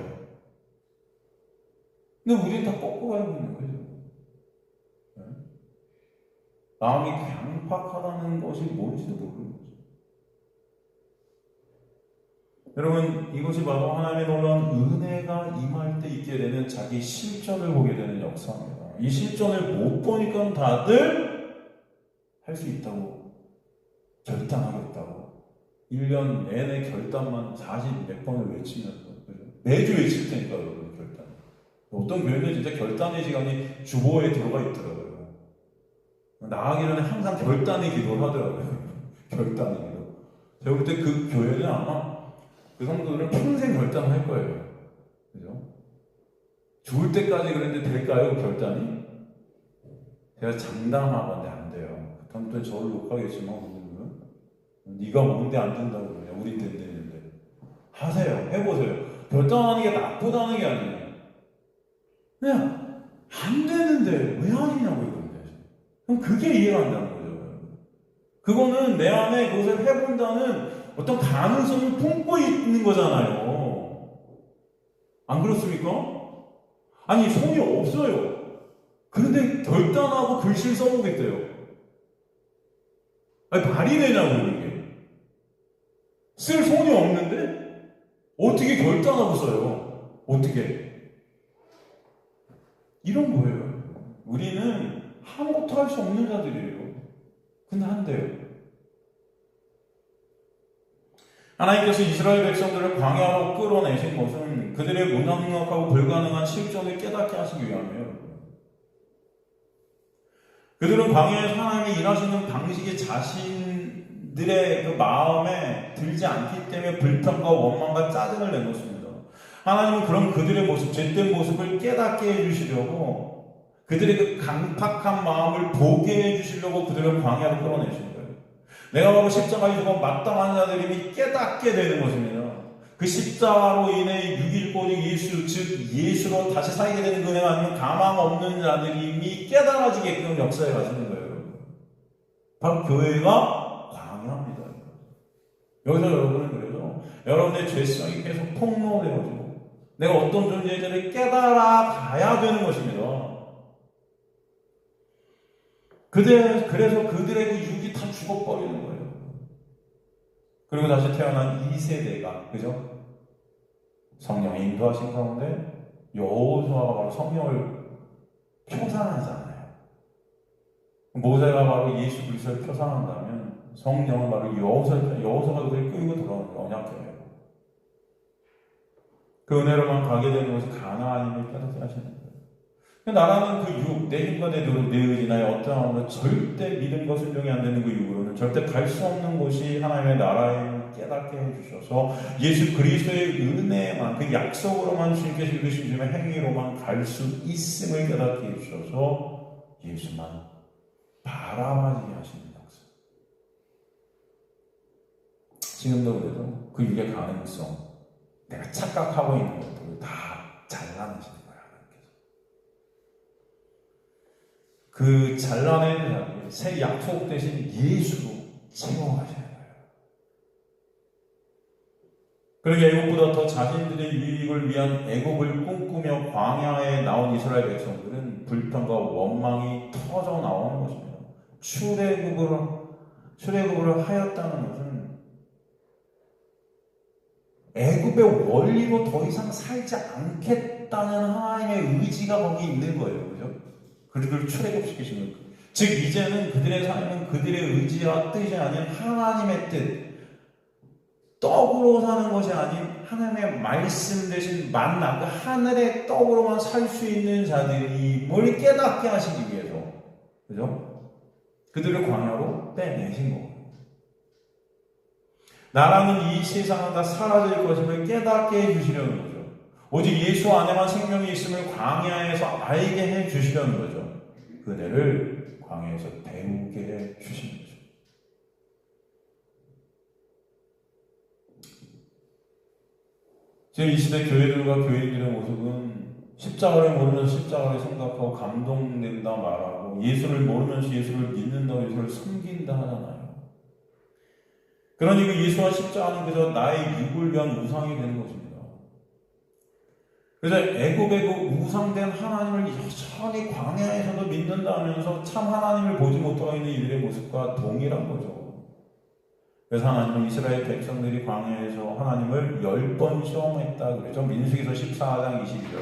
근데 우리는 다 거꾸로 알고 있는 거죠. 네? 마음이 강팍하다는 것이 뭔지도 모르는 거죠. 여러분, 이것이 바로 하나님의 놀라운 은혜가 임할 때 있게 되는 자기 실전을 보게 되는 역사입니다. 이 실전을 못 보니까 다들 할 수 있다고, 결단하겠다고 1년 내내 결단만 40 몇 번을 외치면서 매주 외칠 테니까 여러분 결단. 어떤 교회는 진짜 결단의 시간이 주보에 들어가 있더라고요. 나가기 전에 항상 결단의 기도를 하더라고요. 결단의 기도. 제가 볼 때 그 교회는 아마 그 성도들은 평생 결단할 거예요. 그죠? 죽을 때까지 그랬는데 될까요? 그 결단이? 제가 장담하건대 안 돼요. 다음 또 저를 욕하겠지만 오늘은 네가 뭔데 안 된다고 그러냐. 우린 된다는데. 하세요. 해보세요. 결단하는 게 나쁘다는 게 아니에요. 그냥 안 되는데 왜 아니냐고 이건데. 그럼 그게 이해가 안 되는 거죠. 그거는 내 안에 그것을 해본다는 어떤 가능성을 품고 있는 거잖아요. 안 그렇습니까? 아니 손이 없어요. 그런데 결단하고 글씨를 써보겠대요. 아니 말이 되냐고 이게. 쓸 손이 없는데 어떻게 결단하고 써요? 어떻게? 이런 거예요. 우리는 아무것도 할 수 없는 자들이에요. 근데 한대요. 하나님께서 이스라엘 백성들을 광야로 끌어내신 것은 그들의 무능력하고 불가능한 실존을 깨닫게 하시기 위함이에요. 그들은 광야에서 하나님이 일하시는 방식이 자신들의 그 마음에 들지 않기 때문에 불평과 원망과 짜증을 낸 것입니다. 하나님은 그런 그들의 모습, 죄된 모습을 깨닫게 해주시려고 그들의 그 강팍한 마음을 보게 해주시려고 그들을 광야로 끌어내신 거예요. 내가 바로 십자가에 죽어 마땅한 자들이 깨닫게 되는 것입니다. 그 십자가로 인해 유일보직 예수, 즉 예수로 다시 살게 되는 은혜가 아니면 가망 없는 자들이 이미 깨달아지게끔 역사에 가시는 거예요. 바로 교회가 광야입니다. 여기서 여러분은 그래서 여러분의 죄성이 계속 폭로되어지고 내가 어떤 존재인지를 깨달아 가야 되는 것입니다. 그래서 그들의 그 육이 다 죽어버리는 거예요. 그리고 다시 태어난 2세대가, 그죠? 성령의 인도하신 가운데 여호수아가 바로 성령을 표상하잖아요. 모세가 바로 예수 그리스도를 표상한다면 성령은 바로 여호수아가 그들을 끌고 들어오는 언약궤예요. 그 은혜로만 가게 되는 것이 가나안임을 깨닫게 하시는 거예요. 나라는 그 육, 내 힘과 내 노력, 내 의지, 나의 어떠함으로 절대 믿음과 순종이 안 되는 그 육으로는 절대 갈 수 없는 곳이 하나님의 나라임을 깨닫게 해주셔서 예수 그리스도의 은혜만, 그 약속으로만 주님께서 이루신 주님의 행위로만 갈 수 있음을 깨닫게 해주셔서 예수만 바라봐지게 하시는 역사. 지금도 그래도 그 육의 가능성, 내가 착각하고 있는 것들을 다 잘라내시는 거예요. 그 잘라내는 자를 새 약속 대신 예수로 채워가셔야 돼요. 그러게 애국보다 더 자신들의 유익을 위한 애국을 꿈꾸며 광야에 나온 이스라엘 백성들은 불평과 원망이 터져 나오는 것입니다. 출애굽을 하였다는 것은 애굽의 원리로 더 이상 살지 않겠다는 하나님의 의지가 거기 있는 거예요. 그죠? 그들을 출애굽시키시는 거예요. 즉 이제는 그들의 삶은 그들의 의지와 뜻이 아닌 하나님의 뜻, 떡으로 사는 것이 아닌 하나님의 말씀 대신 만나, 그 하늘의 떡으로만 살 수 있는 자들임을 깨닫게 하시기 위해서, 그죠? 그들을 광야로 빼내신 거예요. 나라는 이 세상은 다 사라질 것임을 깨닫게 해주시려는 거죠. 오직 예수 안에만 생명이 있음을 광야에서 알게 해주시려는 거죠. 그대를 광야에서 배우게 해주시는 거죠. 지금 이 시대 교회들과 교인들의 모습은 십자가를 모르면서 십자가를 생각하고 감동된다 말하고 예수를 모르면서 예수를 믿는다, 예수를 섬긴다 하잖아요. 그러니 그 예수와 십자가는 그저 나의 육을 위한 우상이 되는 것입니다. 그래서 애굽의 그 우상된 하나님을 여전히 광야에서도 믿는다면서 참 하나님을 보지 못하고 있는 이들의 모습과 동일한 거죠. 그래서 하나님은 이스라엘 백성들이 광야에서 하나님을 10번 시험했다 그러죠. 민수기서 14장 22절.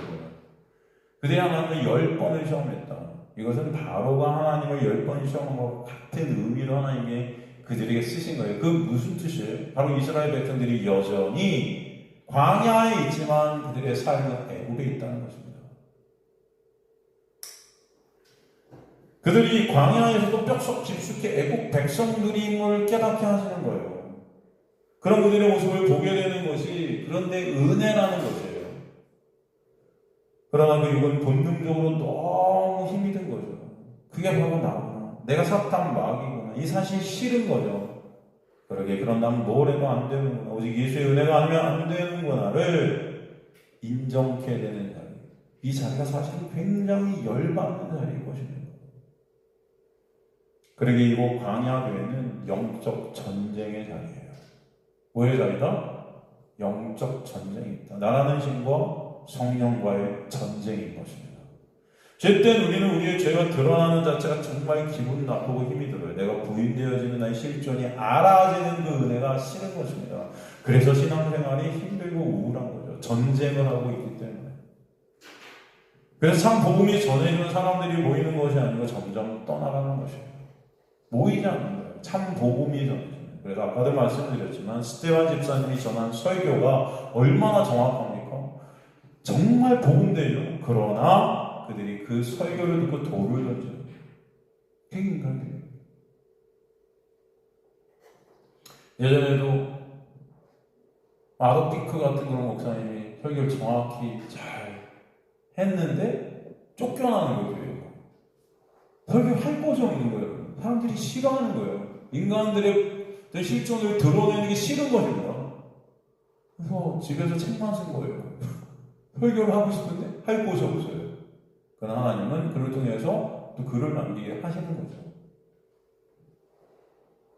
그들이 하나님을 10번을 시험했다. 이것은 바로가 하나님을 10번 시험한 것과 같은 의미로 하나님께 그들에게 쓰신 거예요. 그 무슨 뜻이에요? 바로 이스라엘 백성들이 여전히 광야에 있지만 그들의 삶은 애굽에 있다는 것입니다. 그들이 광야에서도 뼛속 깊숙이 애국 백성들임을 깨닫게 하시는 거예요. 그런 그들의 모습을 보게 되는 것이 그런데 은혜라는 것이에요. 그러나 그리고는 본능적으로 너무 힘이 든 거죠. 그게 바로 나구나. 내가 사탄 마귀구나. 이 사실이 싫은 거죠. 그러게 그런다면 뭘 해도 안 되는구나. 오직 예수의 은혜가 아니면 안 되는구나를 인정케 되는 자리. 이 자리가 사실 굉장히 열받는 자리인 것입니다. 그러게 이곳 광야교회는 영적 전쟁의 자리예요. 뭐의 자리다? 영적 전쟁이 있다. 나라는 신과 성령과의 전쟁인 것입니다. 제때 우리는 우리의 죄가 드러나는 자체가 정말 기분 나쁘고 힘이 들어요. 내가 부인되어지는 나의 실존이 알아지는 그 은혜가 싫은 것입니다. 그래서 신앙생활이 힘들고 우울한 거죠. 전쟁을 하고 있기 때문에. 그래서 참 복음이 전해지는 사람들이 모이는 것이 아니고 점점 떠나가는 것이에요. 모이지 않는 거예요. 참 복음이 전해지는. 그래서 아까도 말씀드렸지만 스테반 집사님이 전한 설교가 얼마나 정확합니까? 정말 복음되죠. 그러나 그들이 그 설교를 듣고 돌을 던져요. 핵인간들이에요. 예전에도 아도피크 같은 그런 목사님이 설교를 정확히 잘 했는데 쫓겨나는 거예요. 설교할 것이 없는 거예요. 사람들이 싫어하는 거예요. 인간들의 실존을 드러내는 게 싫은 겁니다. 그래서 집에서 책만 쓴 거예요. 설교를 하고 싶은데 할 곳이 없어요. 그러나 하나님은 그를 통해서 또 글을 남기게 하시는 거죠.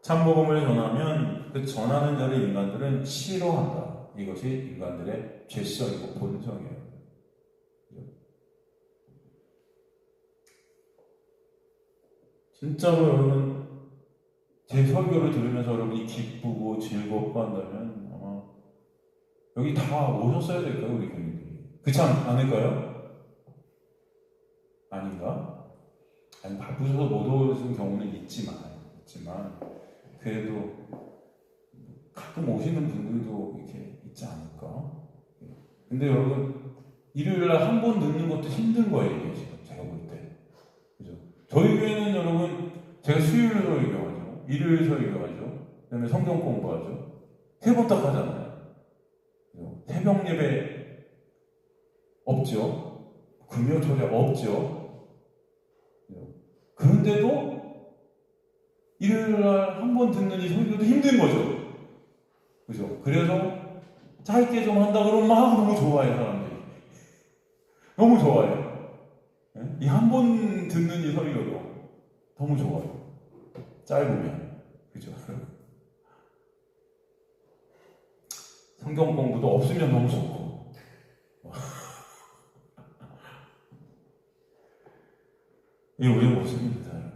참복음을 전하면 그 전하는 자를 인간들은 싫어한다. 이것이 인간들의 죄성이고 본성이에요. 진짜로 여러분 제 설교를 들으면서 여러분이 기쁘고 즐겁고 한다면 아마 여기 다 오셨어야 될까요? 우리 교인들이. 그렇지 않을까요? 아닌가? 아니 바쁘셔서 못 오신 경우는 있지만 그래도 가끔 오시는 분들도 이렇게 있지 않을까? 근데 여러분 일요일날 한 번 듣는 것도 힘든 거예요. 이게 지금 제가 볼 때. 그죠? 저희 교회는 여러분 제가 수요일 설교하죠. 일요일 설교하죠. 그다음에 성경 공부하죠. 3번 딱 하잖아요. 새벽 예배 없죠. 금요 토요일 없죠. 그런데도 일요일날 한 번 듣는 이 설교도 힘든 거죠. 그죠? 그래서 짧게 좀 한다 그러면 막 너무 좋아해요, 사람들이. 너무 좋아해요. 이 한 번 듣는 이 설교도 너무 좋아요. 짧으면. 그죠? 성경 공부도 없으면 너무 좋고. 이게 왜 모습입니다, 여러분.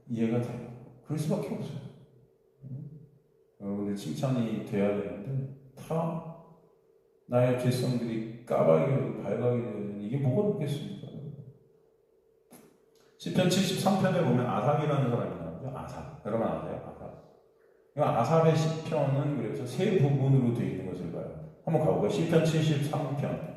이해가 돼요. 그럴 수밖에 없어요. 여러분들 칭찬이 돼야 되는데 다 나의 죄성들이 까마귀 되고 발각이 되는 이게 뭐가 되겠습니까? 시편 73편에 보면 아삽이라는 사람이 나오죠. 아삽. 여러분 아세요? 아삽. 아삽의 시편은 그래서 3부분으로 되어 있는 것을 봐요. 한번 가볼까요? 시편 73편.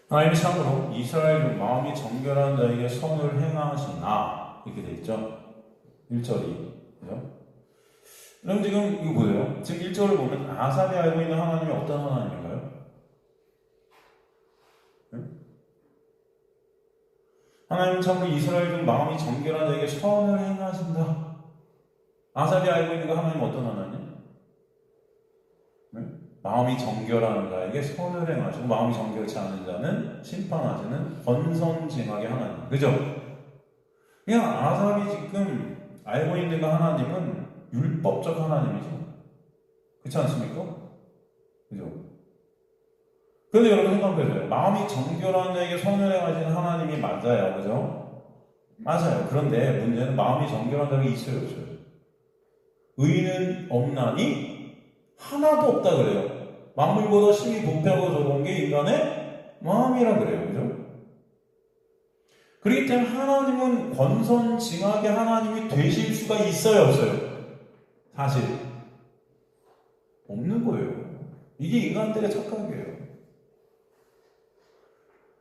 하나님이 참으로 이스라엘 마음이 정결한 자에게 선을 행하시나 이렇게 되어 있죠. 1절이. 그죠? 그럼 지금 이거 보세요. 지금 1절을 보면 아삽이 알고 있는 하나님이 어떤 하나님인가요? 네? 하나님은 참으로 이스라엘 마음이 정결한 자에게 선을 행하신다. 아삽이 알고 있는 그 하나님은 어떤 하나님? 네? 마음이 정결한 자에게 선을 행하시고 마음이 정결치 않은 자는 심판하시는 번선징악의 하나님. 그죠? 그냥 아삽이 지금 알고 있는 그 하나님은 율법적 하나님이죠. 그렇지 않습니까? 그죠? 그런데 여러분 생각해보세요. 마음이 정결한 자에게 선을 행하시는 하나님이 맞아요. 그죠? 맞아요. 그런데 문제는 마음이 정결한 자가 있어요, 없어요? 의는 없나니 하나도 없다 그래요. 만물보다 심히 부패하고 더러운 게 인간의 마음이라 그래요. 그죠? 그렇기 때문에 하나님은 권선징악의 하나님이 되실 수가 있어요, 없어요? 사실 없는 거예요. 이게 인간들의 착각이에요.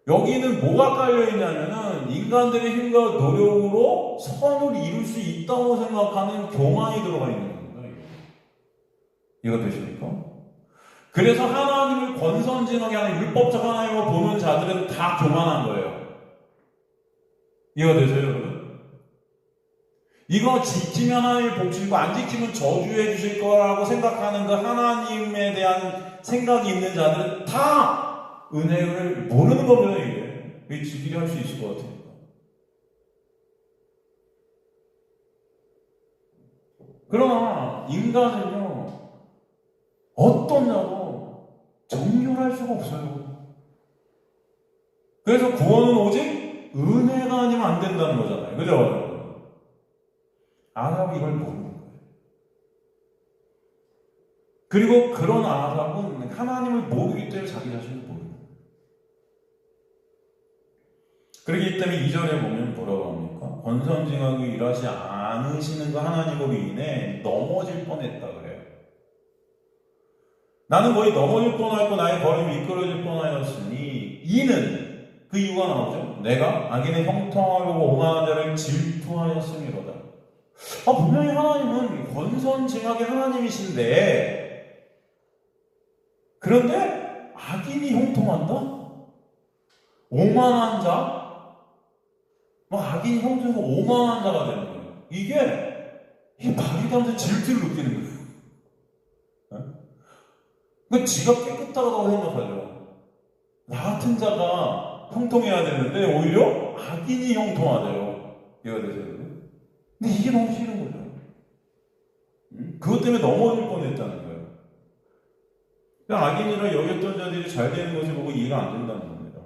여기는 뭐가 깔려있냐면은 인간들의 힘과 노력으로 선을 이룰 수 있다고 생각하는 교만이 들어가 있는 겁니다. 이해가 되십니까? 그래서 하나님을 권선징악의 하나님, 율법적 하나님으로 보는 자들은 다 교만한 거예요. 이해가 되세요, 여러분? 이거 지키면 하나님의 복주시고 안 지키면 저주해 주실 거라고 생각하는 그 하나님에 대한 생각이 있는 자들은 다 은혜를 모르는 겁니다, 이게. 이게 지키려 할 수 있을 것 같으니까. 그러나 인간은요, 어떤 자도 정결할 수가 없어요. 그래서 구원은 오직 은혜가 아니면 안 된다는 거잖아요. 그죠? 아합이 이걸 모르는 거예요. 그리고 그런 아합은 하나님을 모르기 때문에 자기 자신을 모르는 거예요. 그렇기 때문에 2절에 보면 뭐라고 합니까? 권선징악이 일하지 않으시는 그 하나님으로 인해 넘어질 뻔했다 그래요. 나는 거의 넘어질 뻔하였고 나의 걸음이 미끄러질 뻔하였으니 이는 그 이유가 나오죠. 내가 악인의 형통하려고 오만한 자를 질투하였음이로다. 분명히 하나님은 권선징악의 하나님이신데 그런데 악인이 형통한다? 오만한 자? 악인이 형통해서 오만한 자가 되는 거예요. 이게 말이 안 되는 질투를 느끼는 거예요. 그 지가 깨끗하다고 생각하죠. 나 같은 자가 형통해야 되는데 오히려 악인이 형통하대요. 이해가 되세요? 근데 이게 너무 싫은 거죠. 그것 때문에 넘어질 뻔했다는 거예요. 그러니까 악인이라 여겼던 자들이 잘 되는 것을 보고 이해가 안 된다는 겁니다.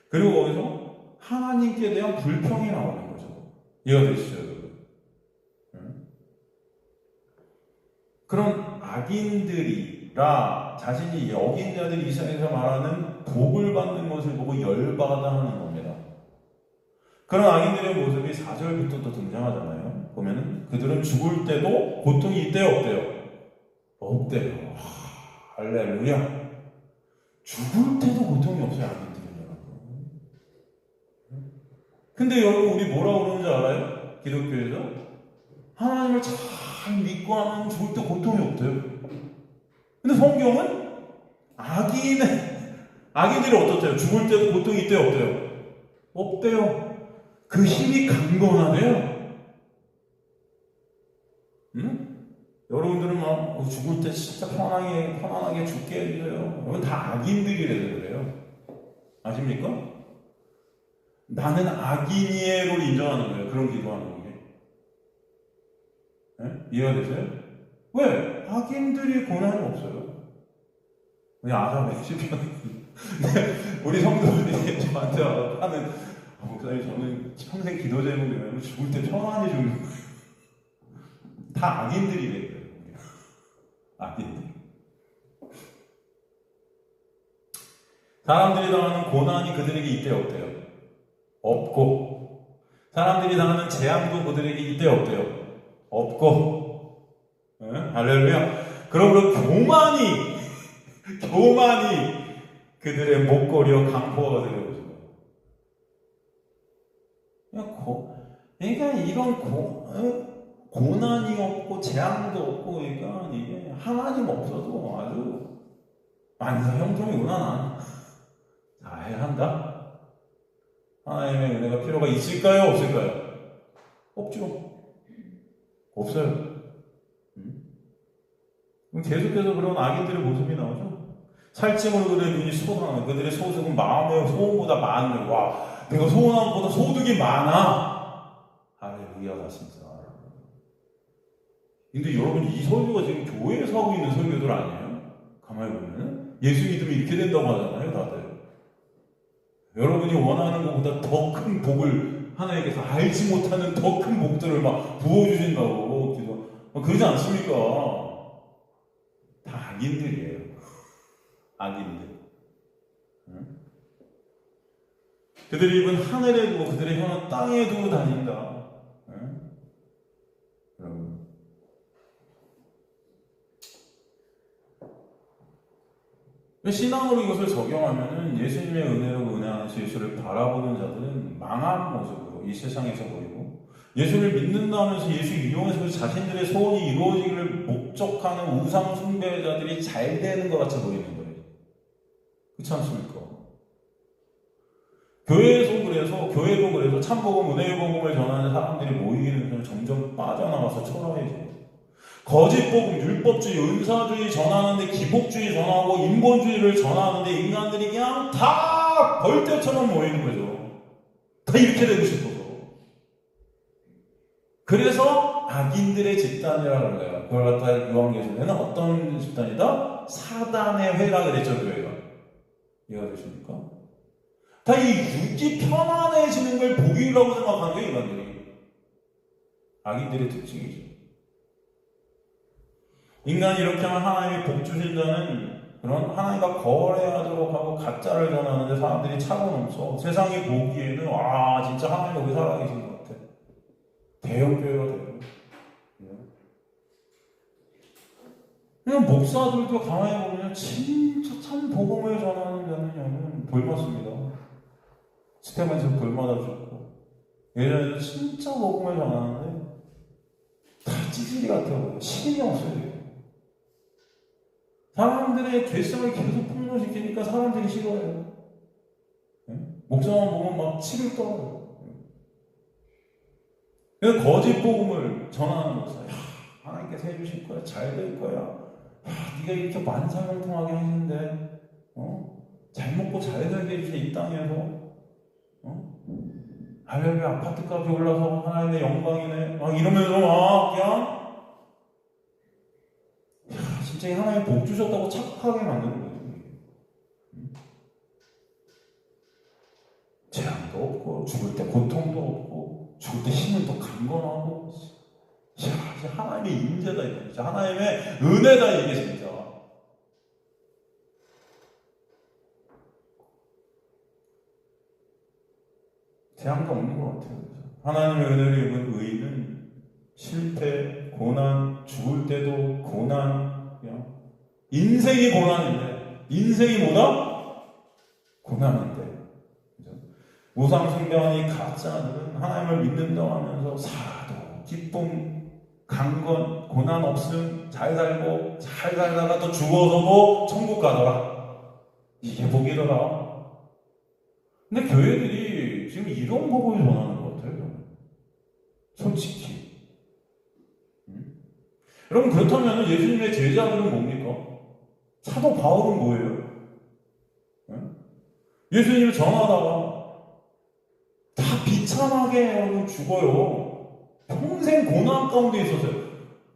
그리고 거기서 하나님께 대한 불평이 나오는 거죠. 이해가 되시죠, 여러분? 그런 악인들이라 자신이 여긴 자들이 이스라엘에서 말하는 복을 받는 것을 보고 열받아 하는 겁니다. 그런 악인들의 모습이 4절부터 또 등장하잖아요. 보면은 그들은 죽을 때도 고통이 있대요, 없대요? 없대요. 할렐루야. 죽을 때도 고통이 없어요, 악인들은 여러분. 근데 여러분 우리 뭐라고 그러는지 알아요? 기독교에서 하나님을 잘 믿고 하면 죽을 때 고통이 없대요. 근데 성경은 악인들이 어떻대요? 죽을 때도 고통이 있대요, 없대요? 없대요. 그 힘이 강건하대요. 여러분들은 막 죽을 때 진짜 편안하게 죽게 해주세요. 여러분 다 악인들이래서 그래요. 아십니까? 나는 악인이에로 인정하는 거예요. 그런 기도하는 게. 네? 이해가 되세요? 왜? 악인들이 고난이 없어요. 그냥 아담의 시편. 우리 성도들이 저한테 하는 목사님 저는 평생 기도 제목이 뭐냐면 죽을 때 편안히 죽는 거예요. 다 악인들이래요. 악인들. 사람들이 당하는 고난이 그들에게 있대요, 없대요? 없고 사람들이 당하는 재앙도 그들에게 있대요, 없대요? 없고 할렐루야. 그러므로 교만이 그들의 목걸이와 강포가 되려고 그러니까 이런 고난이 없고 재앙도 없고 그러니까 이게 하나님 없어도 아주 만사 형통이구나. 난 잘 한다. 하나님의 은혜가 필요가 있을까요, 없을까요? 없죠. 없어요. 계속해서 그런 악인들의 모습이 나오죠. 살찜으로 그들의 눈이 솟아나는 그들의 소득은 마음의 소원보다 많은 와, 내가 소원한 것보다 소득이 많아. 할렐루야 같습니다. 근데 여러분 이 설교가 지금 교회에서 하고 있는 설교들 아니에요? 가만히 보면 예수 믿으면 이렇게 된다고 하잖아요, 다들. 여러분이 원하는 것보다 더 큰 복을 하나님께서 알지 못하는 더 큰 복들을 막 부어주신다고 기도. 그러지 않습니까? 다 악인들이에요. 악인들. 그들의 입은 하늘에 두고 그들의 혀는 땅에 두고 다닌다. 예? 여러분, 신앙으로 이것을 적용하면은 예수님의 은혜로 은혜 안에서 예수를 바라보는 자들은 망한 모습으로 이 세상에서 보이고, 예수를 믿는다면서 예수 이용해서 자신들의 소원이 이루어지기를 목적하는 우상 숭배자들이 잘 되는 것 같이 보이는 거예요. 그렇지 않습니까? 교회도 그래서 참복음, 은혜의 복음을 전하는 사람들이 모이기는 그냥 점점 빠져나가서 초라해지고, 거짓 복음, 율법주의, 은사주의 전하는데 기복주의 전하고 인본주의를 전하는데 인간들이 그냥 다 벌떼처럼 모이는 거죠. 다 이렇게 되고 싶어서. 그래서 악인들의 집단이라고 그래요. 그걸 갖다 요한계시록에는 어떤 집단이다? 사단의 회라 그랬죠, 교회가. 이해가 되십니까? 다 이 육이 편안해지는 걸 복이라고 생각하는 거예요, 인간들이. 악인들의 특징이죠. 인간이 이렇게 하면 하나님이 복 주신다는 그런 하나님과 거래하도록 하고 가짜를 전하는데 사람들이 차고 넘쳐. 세상이 보기에는 와 진짜 하나님 여기 살아계신 것 같아. 대형교회가 돼요. 그냥 목사들도 가만히 보면 진짜 참 복음을 전하는 자는 볼맞습니다. 스테반에서 볼맞아주고, 예전에도 진짜 복음을 전하는데 다 찌질이 같아요. 신이 없어요. 사람들의 죄성을 계속 폭로시키니까 사람들이 싫어해요. 목사만 보면 막 치를 떨어요. 그래서 거짓 복음을 전하는 목사. 하나님께서 해주실 거야. 잘 될 거야. 네가 이렇게 만사형통하게 했는데, 잘 먹고 잘 살게 해주세 이 땅에서. 할렐루야, 아파트까지 올라서 하나님의 영광이네. 막 이러면서 그냥 진짜 하나님 복 주셨다고 착각하게 만드는 거예요. 재앙도 없고 죽을 때 고통도 없고 죽을 때 힘은 더 강건하고, 이제 하나님의 인재다 이게. 진짜 하나님의 은혜다 이게 진짜. 재앙도 없는 것 같아요. 하나님의 은혜를 입은 의인은 실패, 고난, 죽을 때도 고난, 그냥 인생이 고난인데, 인생이 뭐다? 고난인데. 우상 숭배하는 이 가짜들은 하나님을 믿는다고 하면서 사도, 기쁨, 강건, 고난 없음, 잘 살고, 잘 살다가 또 죽어서도 천국 가더라. 이게 복이더라. 근데 교회들이 지금 이런 복을 전하는 것 같아요. 솔직히. 여러분, 그렇다면 예수님의 제자들은 뭡니까? 사도 바울은 뭐예요? 예수님을 전하다가 다 비참하게 여러분 죽어요. 평생 고난 가운데 있었어요.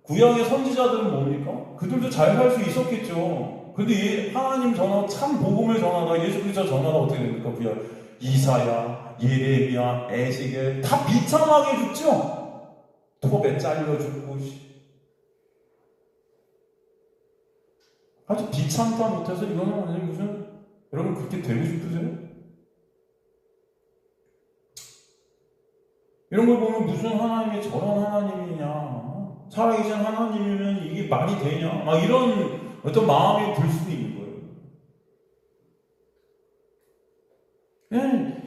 구약의 선지자들은 뭡니까? 그들도 잘 살 수 있었겠죠. 근데 하나님 전하, 참 복음을 전하다, 예수 그리스도 전하다 어떻게 됩니까? 구약 이사야, 예레미야, 에스겔 다 비참하게 죽죠. 톱에 잘려 죽고 아주 비참다 못해서 이거는 완전히 무슨, 여러분 그렇게 되고 싶으세요? 이런 걸 보면 무슨 하나님이 저런 하나님이냐, 살아계신 하나님이면 이게 말이 되냐, 막 이런 어떤 마음이 들 수도 있는 거예요. 그냥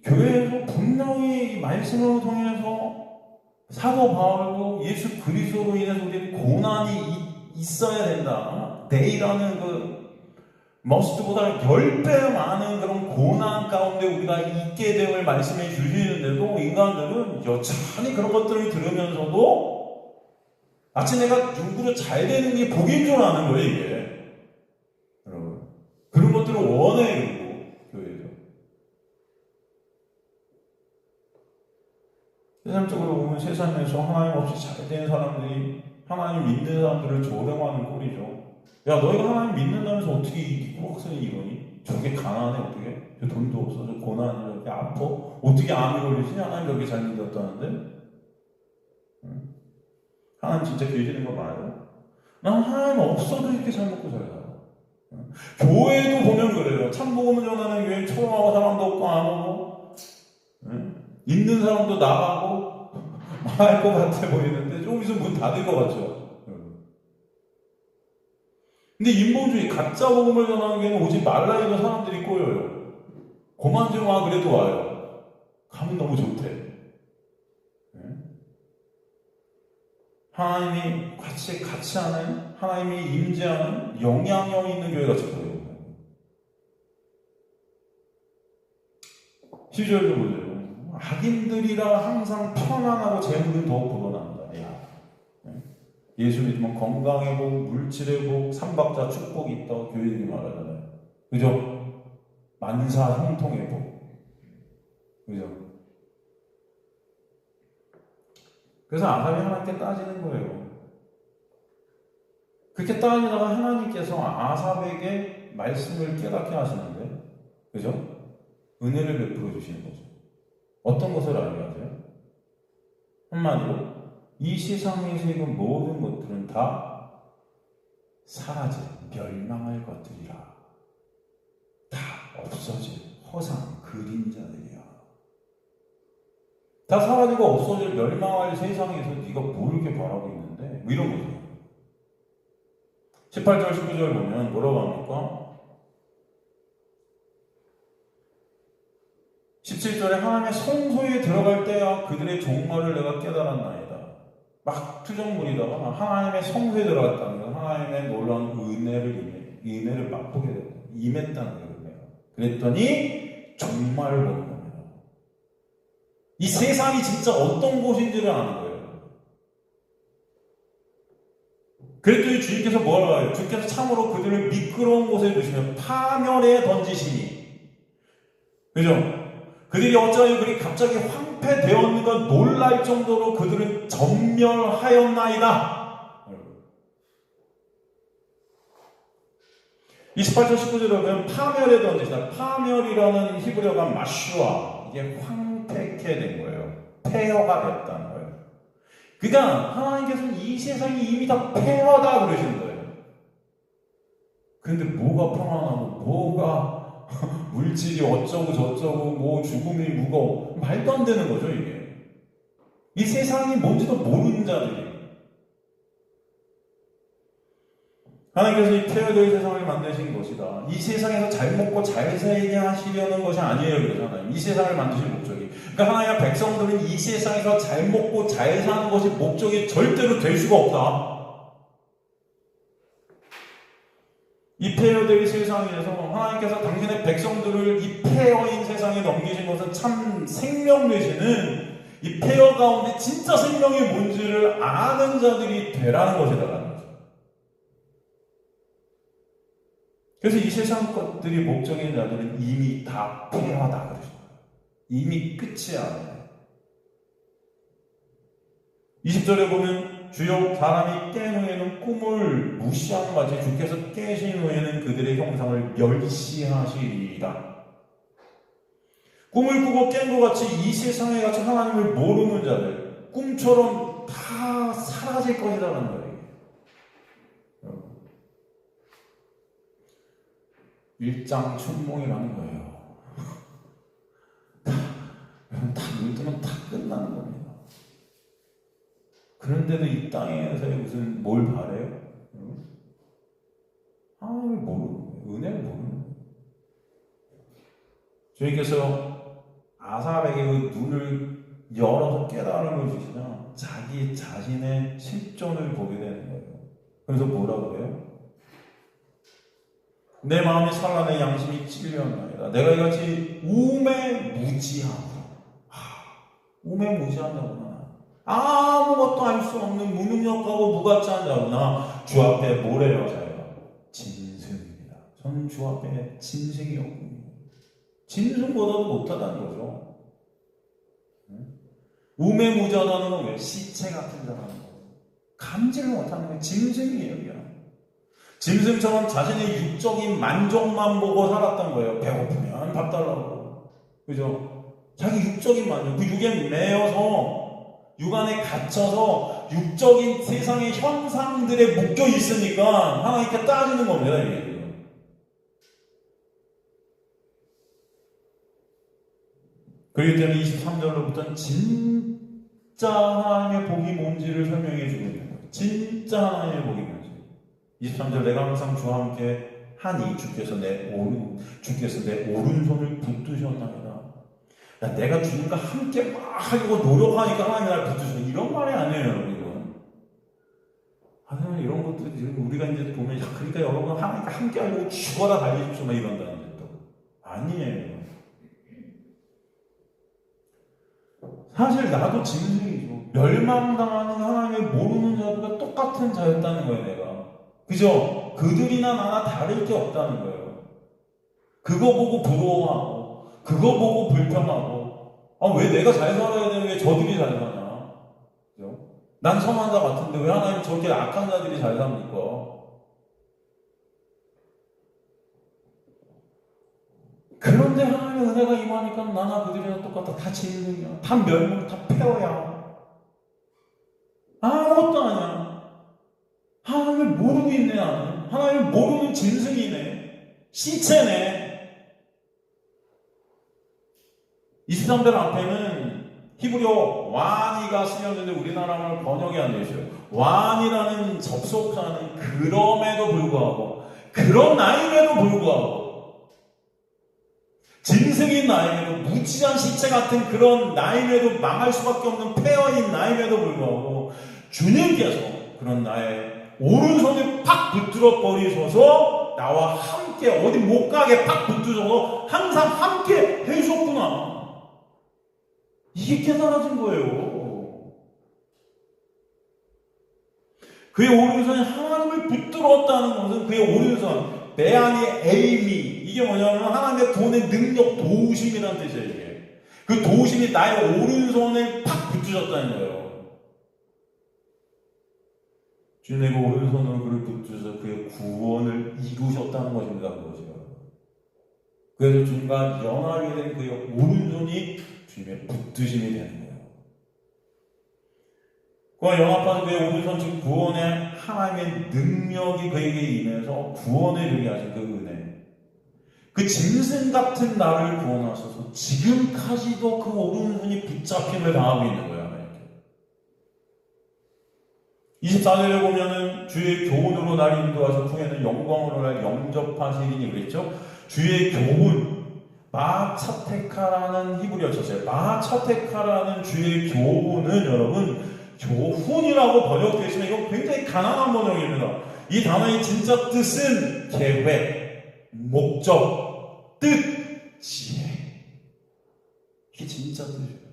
교회에서 분명히 말씀을 통해서 사도 바울도 예수 그리스도로 인해서 우리는 고난이 있어야 된다. 데이라는 그 머스트보다 10배 많은 그런 고난 가운데 우리가 있게 됨을 말씀해 주시는데도 인간들은 여전히 그런 것들을 들으면서도 마치 내가 누구로 잘 되는 게 복인 줄 아는 거예요, 이게. 여러분. 그런 것들을 원해요, 교회에서. 세상적으로 보면 세상에서 하나님 없이 잘 되는 사람들이 하나님 믿는 사람들을 조롱하는 꼴이죠. 야, 너희가 하나님 믿는다면서 어떻게 이 꾸벅선이 이러니? 저게 가난해, 어떻게? 저 돈도 없어, 저 고난이 이렇게 아파? 어떻게 암이 걸리지? 하나님 저게 잘 믿었다는데? 하나님 진짜 계시는 거 맞아요? 난 하나님 없어도 이렇게 잘 먹고 잘 살아. 교회도 보면 그래요. 참복음을 전하는 교회는 초롱하고 사람도 없고 안 오고, 있는 사람도 나가고, 망할 것 같아 보이는데, 좀 있으면 문 닫을 것 같죠. 근데 인본주의, 가짜 복음을 전하는 교회는 오지 말라 해도 사람들이 꼬여요. 고만 좀 와, 그래도 와요. 가면 너무 좋대. 하나님이 같이 하는, 하나님이 임재하는 영향력 있는 교회 같이 보여요. 10절도 보세요. 악인들이라 항상 편안하고 재물은 더욱 불어난다. 야. 예수 믿으면 건강의 복, 물질의 복, 삼박자 축복이 있다고 교회들이 말하잖아요. 그죠? 만사 형통의 복. 그죠? 그래서 아삽이 하나님께 따지는 거예요. 그렇게 따지다가 하나님께서 아삽에게 말씀을 깨닫게 하시는데, 그죠? 은혜를 베풀어 주시는 거죠. 어떤 것을 알게 하세요? 한마디로, 이 세상에서 있는 모든 것들은 다 사라질, 멸망할 것들이라. 다 없어질, 허상, 그림자들이야. 다 사라지고 없어질, 멸망할 세상에서 네가 뭘 이렇게 바라고 있는데? 뭐 이런 거죠. 18절, 19절 보면 뭐라고 합니까? 17절에 하나님의 성소에 들어갈 때야 그들의 종말을 내가 깨달았나이다. 막 투정부리다가 하나님의 성소에 들어갔다는 건 하나님의 놀라운 은혜를 맛보게 됐다. 임했다는 거예요. 그랬더니 종말을 보는 겁니다. 이 세상이 진짜 어떤 곳인지를 아는 거예요. 그랬더니 주님께서 뭐라고 해요? 주님께서 참으로 그들을 미끄러운 곳에 두시며 파멸에 던지시니. 그죠? 그들이 어찌하여 그리 갑자기 황폐되었는가 놀랄 정도로 그들은 전멸하였나이다. 28절 19절에 보면 파멸에 던지시다. 파멸이라는 히브리어가 마슈아. 이게 황폐케 된 거예요. 폐허가 됐다는 거예요. 그러니까 하나님께서는 이 세상이 이미 다 폐허다 그러시는 거예요. 그런데 뭐가 평안하고 뭐가 물질이 어쩌고 저쩌고 뭐 죽음이 무거워 말도 안 되는 거죠 이게. 이 세상이 뭔지도 모르는 자들이. 하나님께서 이 폐허될 세상을 만드신 것이다. 이 세상에서 잘 먹고 잘 살게 하시려는 것이 아니에요. 그래서 하나님 이 세상을 만드신 목적이. 그러니까 하나님의 백성들은 이 세상에서 잘 먹고 잘 사는 것이 목적이 절대로 될 수가 없다. 이 폐허될 세상에서 하나님께서 당신의 백성들을 이 폐허인 세상에 넘기신 것은 참 생명 되시는 이 폐허 가운데 진짜 생명이 뭔지를 아는 자들이 되라는 것이다라는 거죠. 그래서 이 세상 것들이 목적인 자들은 이미 다 폐허다 그러죠. 이미 끝이야. 20절에 보면 주여 사람이 깬 후에는 꿈을 무시하는 같이 주께서 깨신 후에는 그들의 형상을 멸시하시리이다. 꿈을 꾸고 깬 것 같이 이 세상에 같이 하나님을 모르는 자들 꿈처럼 다 사라질 것이라는 거예요. 일장춘몽이라는 거예요. 다 눈 뜨면 다 끝나는 겁니다. 그런데도 이 땅에서 무슨 뭘 바래요? 하나님을 모르는 거예요. 은혜를 모르는 거예요. 주님께서 아삽에게 그 눈을 열어서 깨달음을 주시자 자기 자신의 실존을 보게 되는 거예요. 그래서 뭐라고 해요? 내 마음이 산란해 양심이 찔렸나이다. 내가 이같이 우매무지하고 우매무지한다구나. 아무것도 알 수 없는 무능력하고 무가치한 자구나. 주 앞에 뭐래요? 자기가 짐승입니다. 저는 주 앞에 짐승이 없군요. 짐승보다도 못하다는 거죠. 우매무지하다는 건 왜? 시체 같은 자라는 거. 감지를 못하는 건 짐승이에요. 그냥. 짐승처럼 자신의 육적인 만족만 보고 살았던 거예요. 배고프면 밥 달라고. 그죠? 자기 육적인 만족. 그 육에 매여서 육 안에 갇혀서 육적인 세상의 현상들에 묶여 있으니까 하나님께 따지는 겁니다. 이게. 그렇기 때문에 23절로부터는 진짜 하나님의 복이 뭔지를 설명해 주고 있는 거예요. 진짜 하나님의 복이 뭔지. 23절 내가 항상 주와 함께 하니 주께서 내 오른손을 붙드셨나이다. 야, 내가 주님과 함께 막 하려고 노력하니까 하나님이 날 붙드셔. 이런 말이 아니에요, 여러분. 이건. 하나님 이런 것도 지금 우리가 이제 보면, 야, 그러니까 여러분 하나님과 함께 하려고 죽어라 달리십시오, 막 이런다는 거. 아니에요. 사실 나도 짐승이죠. 멸망당하는 하나님을 모르는 자들과 똑같은 자였다는 거예요, 내가. 그죠? 그들이나 나나 다를 게 없다는 거예요. 그거 보고 부러워하고, 그거 보고 불평하고, 아, 왜 내가 잘 살아야 되는데 왜 저들이 잘 사냐? 그죠? 난 선한 자 같은데 왜 하나님 저렇게 악한 자들이 잘 삽니까? 그런데 하나님의 은혜가 임하니까 나나 그들이나 똑같다. 다 짐승이야. 다 멸망, 다 폐허야. 아무것도 아니야. 하나님을 모르고 있네, 나는. 하나님을 모르는 짐승이네. 시체네. 23절 앞에는 히브리어 와니가 쓰였는데 우리나라말 번역이 안 되어 있어요. 와니라는 접속사는 그럼에도 불구하고, 그런 나임에도 불구하고, 짐승인 나임에도, 무지한 시체 같은 그런 나임에도, 망할 수밖에 없는 폐허인 나임에도 불구하고 주님께서 그런 나의 오른손을 팍 붙들어 버리셔서 나와 함께 어디 못 가게 팍 붙드셔서 항상 함께 해주셨구나. 이게 깨달아진 거예요. 그의 오른손이 하나님을 붙들었다는 것은 그의 오른손, 베아니 에이미, 이게 뭐냐면 하나님의 돈의 능력, 도우심이라는 뜻이에요. 이게. 그 도우심이 나의 오른손을 팍 붙드셨다는 거예요. 주님의 그 오른손으로 그를 붙드셔서 그의 구원을 이루셨다는 것입니다. 그것이요. 그래서 주님과 연합이 된 그의 오른손이 주님의 붙드심이 되는 거예요. 그와 연합한 그의 오른손, 즉 구원의 하나님의 능력이 그에게 임해서 구원을 이루게 하신 그 은혜. 그 짐승 같은 나를 구원하셔서 지금까지도 그 오른손이 붙잡힘을 당하고 있는 거예요. 24절에 보면은 주의 교훈으로 날 인도하셔 풍에는 영광으로 날 영접하시리니 그랬죠? 주의 교훈, 마차테카라는 히브리어 쳤어요. 마차테카라는 주의 교훈은 여러분 교훈이라고 번역되어 있으면 이건 굉장히 가난한 번역입니다. 이 단어의 진짜 뜻은 계획, 목적, 뜻, 지혜. 이게 진짜 뜻이에요.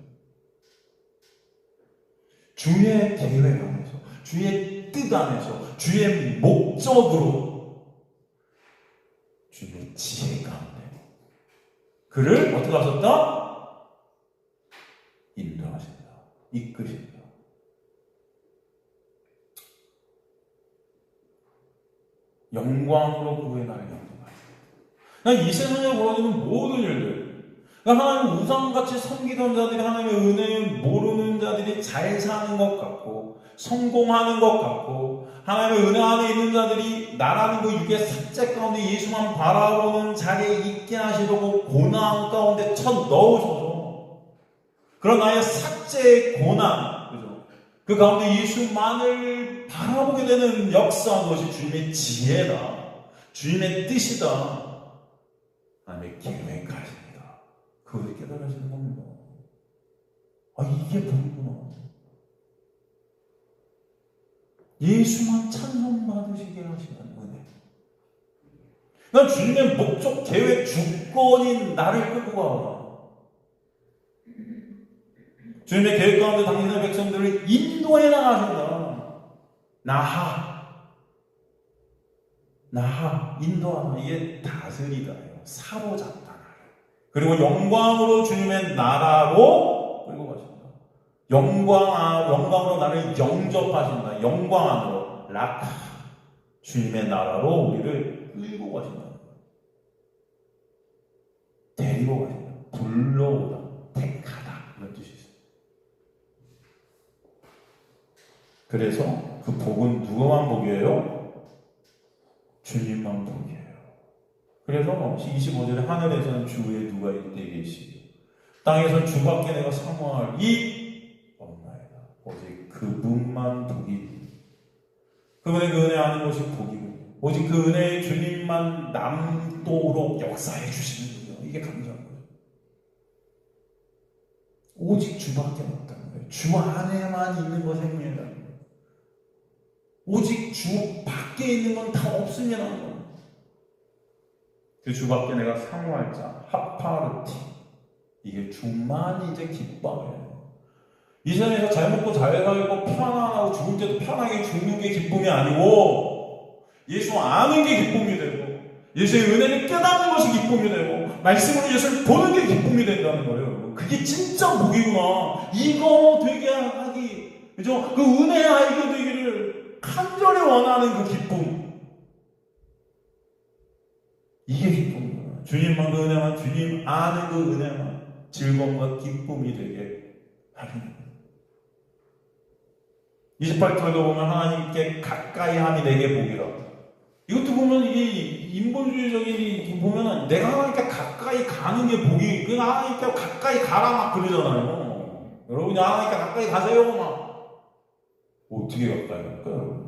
주의 계획 안에서, 주의 뜻 안에서, 주의 목적으로 주의 지혜 가운데 그를 어떻게 하셨다? 인도하신다. 이끄신다. 영광으로 그의 나를 인도하신다. 이 세상에 벌어지는 모든 일들, 하나님 우상같이 섬기던 자들이 하나님의 은혜를 모르는 자들이 잘 사는 것 같고 성공하는 것 같고 하나님의 은혜 안에 있는 자들이 나라는 그 육의 삭제 가운데 예수만 바라보는 자리에 있게 하시려고 고난 가운데 쳐 넣으셔서 그런 나의 삭제의 고난, 그죠? 그 가운데 예수만을 바라보게 되는 역사, 그것이 주님의 지혜다, 주님의 뜻이다, 하나님의 계획하십니다. 그것을 깨달으시는 겁니다. 아, 이게 뭐구나. 예수만 찬송받으시게 하시는 은혜. 난 주님의 목적, 계획, 주권인 나를 끌고 가라. 주님의 계획 가운데 당신의 백성들을 인도해 나가신다. 나하, 인도하다. 이게 다스리다예요. 사로잡다. 그리고 영광으로 주님의 나라로 끌고 가신다. 영광으로 나를 영접하신다. 영광 안으로, 라카, 주님의 나라로 우리를 끌고 가신다. 데리고 가신다. 불러오다. 택하다. 이런 뜻이 있어요. 그래서 그 복은 누구만 복이에요? 주님만 복이에요. 그래서 25절에 하늘에서는 주의 누가 이때 계시고 땅에서 주밖에 내가 사모할 이 없나이다. 오직 그분만 복이, 그분의 그 은혜 아는 것이 복이고, 오직 그 은혜의 주님만 남도록 역사해 주시는 거예요. 이게 감사한 거예요. 오직 주밖에 없다는 거예요. 주 안에만 있는 것이 생명이라는 거예요. 오직 주 밖에 있는 건 다 없음이라는 거예요. 그 주밖에 내가 사모할 자, 하파르티, 이게 주만 이제 기뻐해요. 이 세상에서 잘 먹고 잘 살고 편안하고 죽을 때도 편하게 죽는 게 기쁨이 아니고, 예수 아는 게 기쁨이 되고, 예수의 은혜를 깨닫는 것이 기쁨이 되고, 말씀으로 예수를 보는 게 기쁨이 된다는 거예요. 그게 진짜 복이구나. 이거 되게 하기, 그죠? 그 은혜 알게 되기를 간절히 원하는 그 기쁨. 이게 기쁨이구나. 주님만 그 은혜만, 주님 아는 그 은혜만 즐거움과 기쁨이 되게 하는 거예요. 28절도 보면 하나님께 가까이 함이 내게 복이라. 이것도 보면 이게 인본주의적인, 보면은 내가 하나님께 가까이 가는 게 복이, 그냥 하나님께 가까이 가라 막 그러잖아요. 여러분이 하나님께 가까이 가세요 막. 어떻게 가까이 갈까요?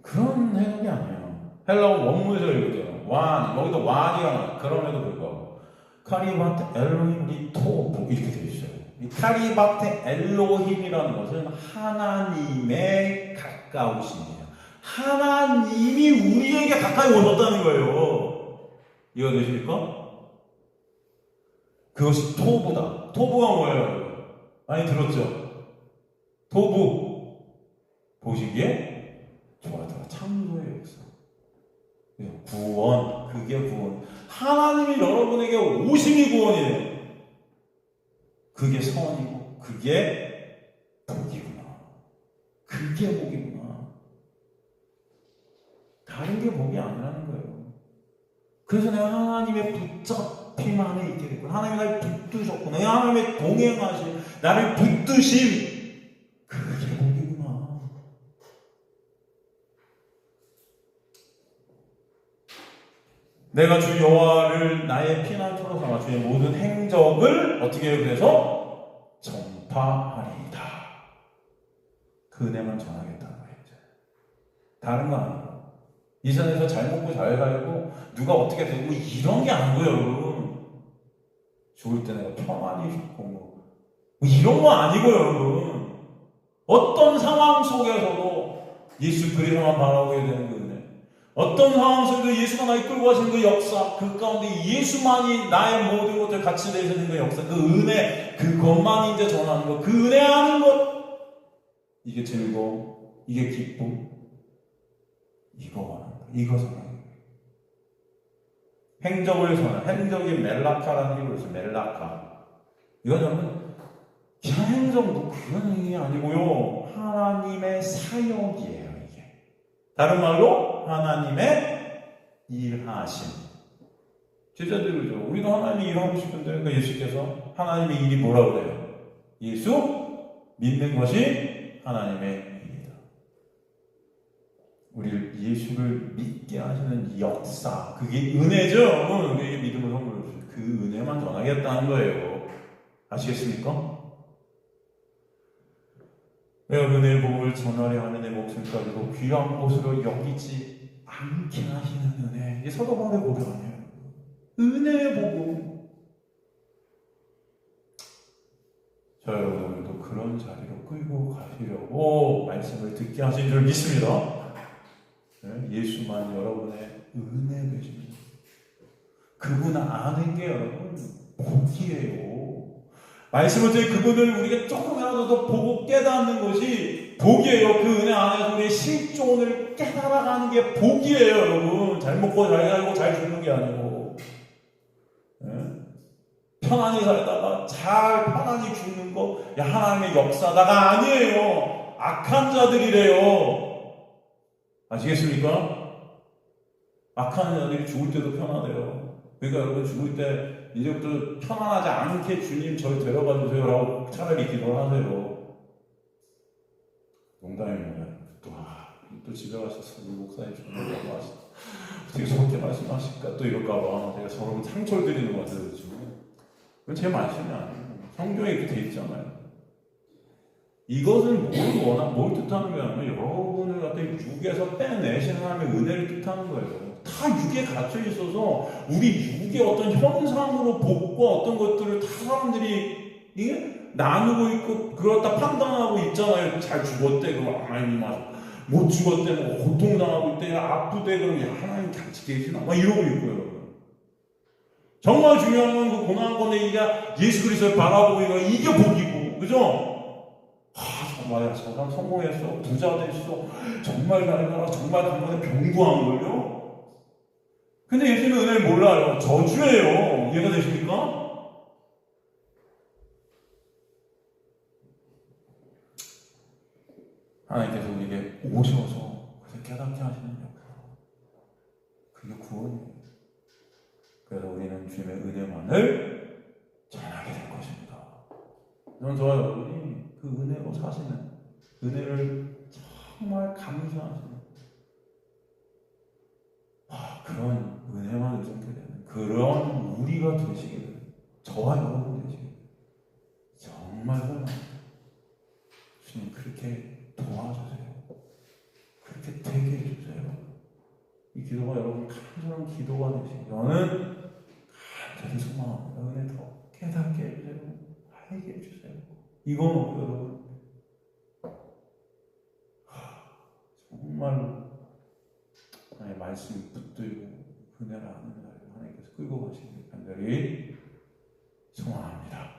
그런 해석이 아니에요. 헬라어 원문에서 읽었잖아요. 완, 여기도 완이라는, 그럼에도 불구하고 카리바트 엘로힘 리토브 이렇게 되어 있어요. 이 카리바트 엘로힘이라는 것은 하나님의 가까우심이에요. 하나님이 우리에게 가까이 오셨다는 거예요. 이해가 되십니까? 그것이 토부다. 토부가 뭐예요? 많이 들었죠? 토부 보시기에 좋아하더라. 창조의 역사. 구원, 그게 구원. 하나님이 여러분에게 오심이 구원이에요. 그게 선이고, 그게 복이구나. 그게 복이구나. 다른 게 복이 아니라는 거예요. 그래서 내가 하나님의 붙잡힘 안에 있게 됐고, 하나님이 나를 붙드셨고, 내가 하나님의 동행하심, 나를 붙드심, 그게 복이구나. 내가 주 여호와를 나의 피난처로 삼아 주의 모든 행적을 어떻게 해요? 그래서 전파하리이다. 그 은혜만 전하겠다는 거예요. 다른 거 아니에요. 이 세상에서 잘 먹고 잘 살고 누가 어떻게 되고 이런 게 아니고요, 여러분. 죽을 때 내가 평안히 죽고 뭐 이런 거 아니고요, 여러분. 어떤 상황 속에서도 예수 그리스도만 바라보게 되는 그 은혜. 어떤 상황 속에도 예수가 나 이끌고 가신 그 역사, 그 가운데 예수만이 나의 모든 것을 같이 내시는 그 역사, 그 은혜, 그것만 이제 전하는 것, 그 은혜 하는 것, 이게 즐거움, 이게 기쁨, 이거 원한다. 이거 전하는 거예요. 행적을 전하, 행적이 멜라카라는 게 그래서 멜라카. 이건 여러분 그냥 행적 뭐 그런 얘기 아니고요. 하나님의 사역이에요. 이게 다른 말로 하나님의 일하심. 제자들이 그러죠. 우리도 하나님이 일하고 싶은데 그 예수께서 하나님의 일이 뭐라고 그래요? 예수 믿는 것이 하나님의 일이다. 우리를 예수를 믿게 하시는 역사, 그게 은혜죠. 우리에게 믿음을 선물해 주신 그 은혜만 전하겠다는 거예요. 아시겠습니까? 내가 은혜의 복음을 전하려 하는 내 목숨까지도 귀한 것으로 여기지 않게 하시는 은혜. 이게 사도 바울의 고백 아니에요. 은혜의 복음. 자, 여러분 오늘도 그런 자리로 끌고 가시려고 말씀을 듣게 하신 줄 믿습니다. 예수만 여러분의 은혜 되십니다. 그분 아는 게 여러분 복이에요. 말씀을 통해 그분을 우리가 조금이라도 더 보고 깨닫는 것이 복이에요. 그 은혜 안에서 우리의 실존을 깨달아가는 게 복이에요, 여러분. 잘 먹고 잘 살고 잘 죽는 게 아니고, 편안히 살다가 잘 편안히 죽는 거 하나님의 역사다가 아니에요. 악한 자들이래요. 아시겠습니까? 악한 자들이 죽을 때도 편하대요. 그러니까 여러분 죽을 때 이제부터 편안하지 않게 주님 저를 데려가 주세요 라고 차라리 기도를 하세요. 농담입니다. 또 집에 가셔서 우리 목사님 정말 너무 하시다. 어떻게 저렇게 말씀하실까 또 이럴까봐 제가 서로 상처를 드리는 것 같아요 지금. 그건 제 말씀이 아니에요. 성경에 이렇게 돼 있잖아요. 이것은 뭘 뜻하는 거냐면 여러분을 갖다 육에서 빼내신 하나님의 은혜를 뜻하는 거예요. 다 육에 갇혀 있어서 우리 육의 어떤 현상으로 복과 어떤 것들을 다 사람들이 나누고 있고 그렇다 판단하고 있잖아요. 잘 죽었대 그럼 하나님 못 죽었대 뭐 고통당하고 있대 아프대 그럼 하나님 같이 계시나 막 이러고 있고요. 정말 중요한 건 그 고난권의 예수 그리스도를 바라보기가 이게 복이고 그죠? 정말 저 사람 성공했어 부자 됐어 정말 잘해라 정말 단번에 병구한 걸요? 근데 예수님은 은혜를 몰라요. 저주예요. 이해가 되십니까? 하나님께서 우리에게 오셔서 그래서 깨닫게 하시는 역사. 그게 구원이에요. 그래서 우리는 주님의 은혜만을 전하게 될 것입니다. 저는 저와 여러분이 그 은혜로 사시는 은혜를 정말 감사하시는 그런 은혜만 의존케 되는 그런 우리가 되시게 되는 저와 여러분 되시게 되는 정말 소망합니다. 주님 그렇게 도와주세요. 그렇게 되게 해주세요. 이 기도가 여러분 간절한 기도가 되시길 저는 간절히 소망합니다. 은혜 더 깨닫게 해주세요. 알게 해주세요. 이거 먹고 여러분 정말로 하나님의 말씀이 붙들고 은혜를 아는 자를 하나님께서 끌고 가시길 간절히 소망합니다.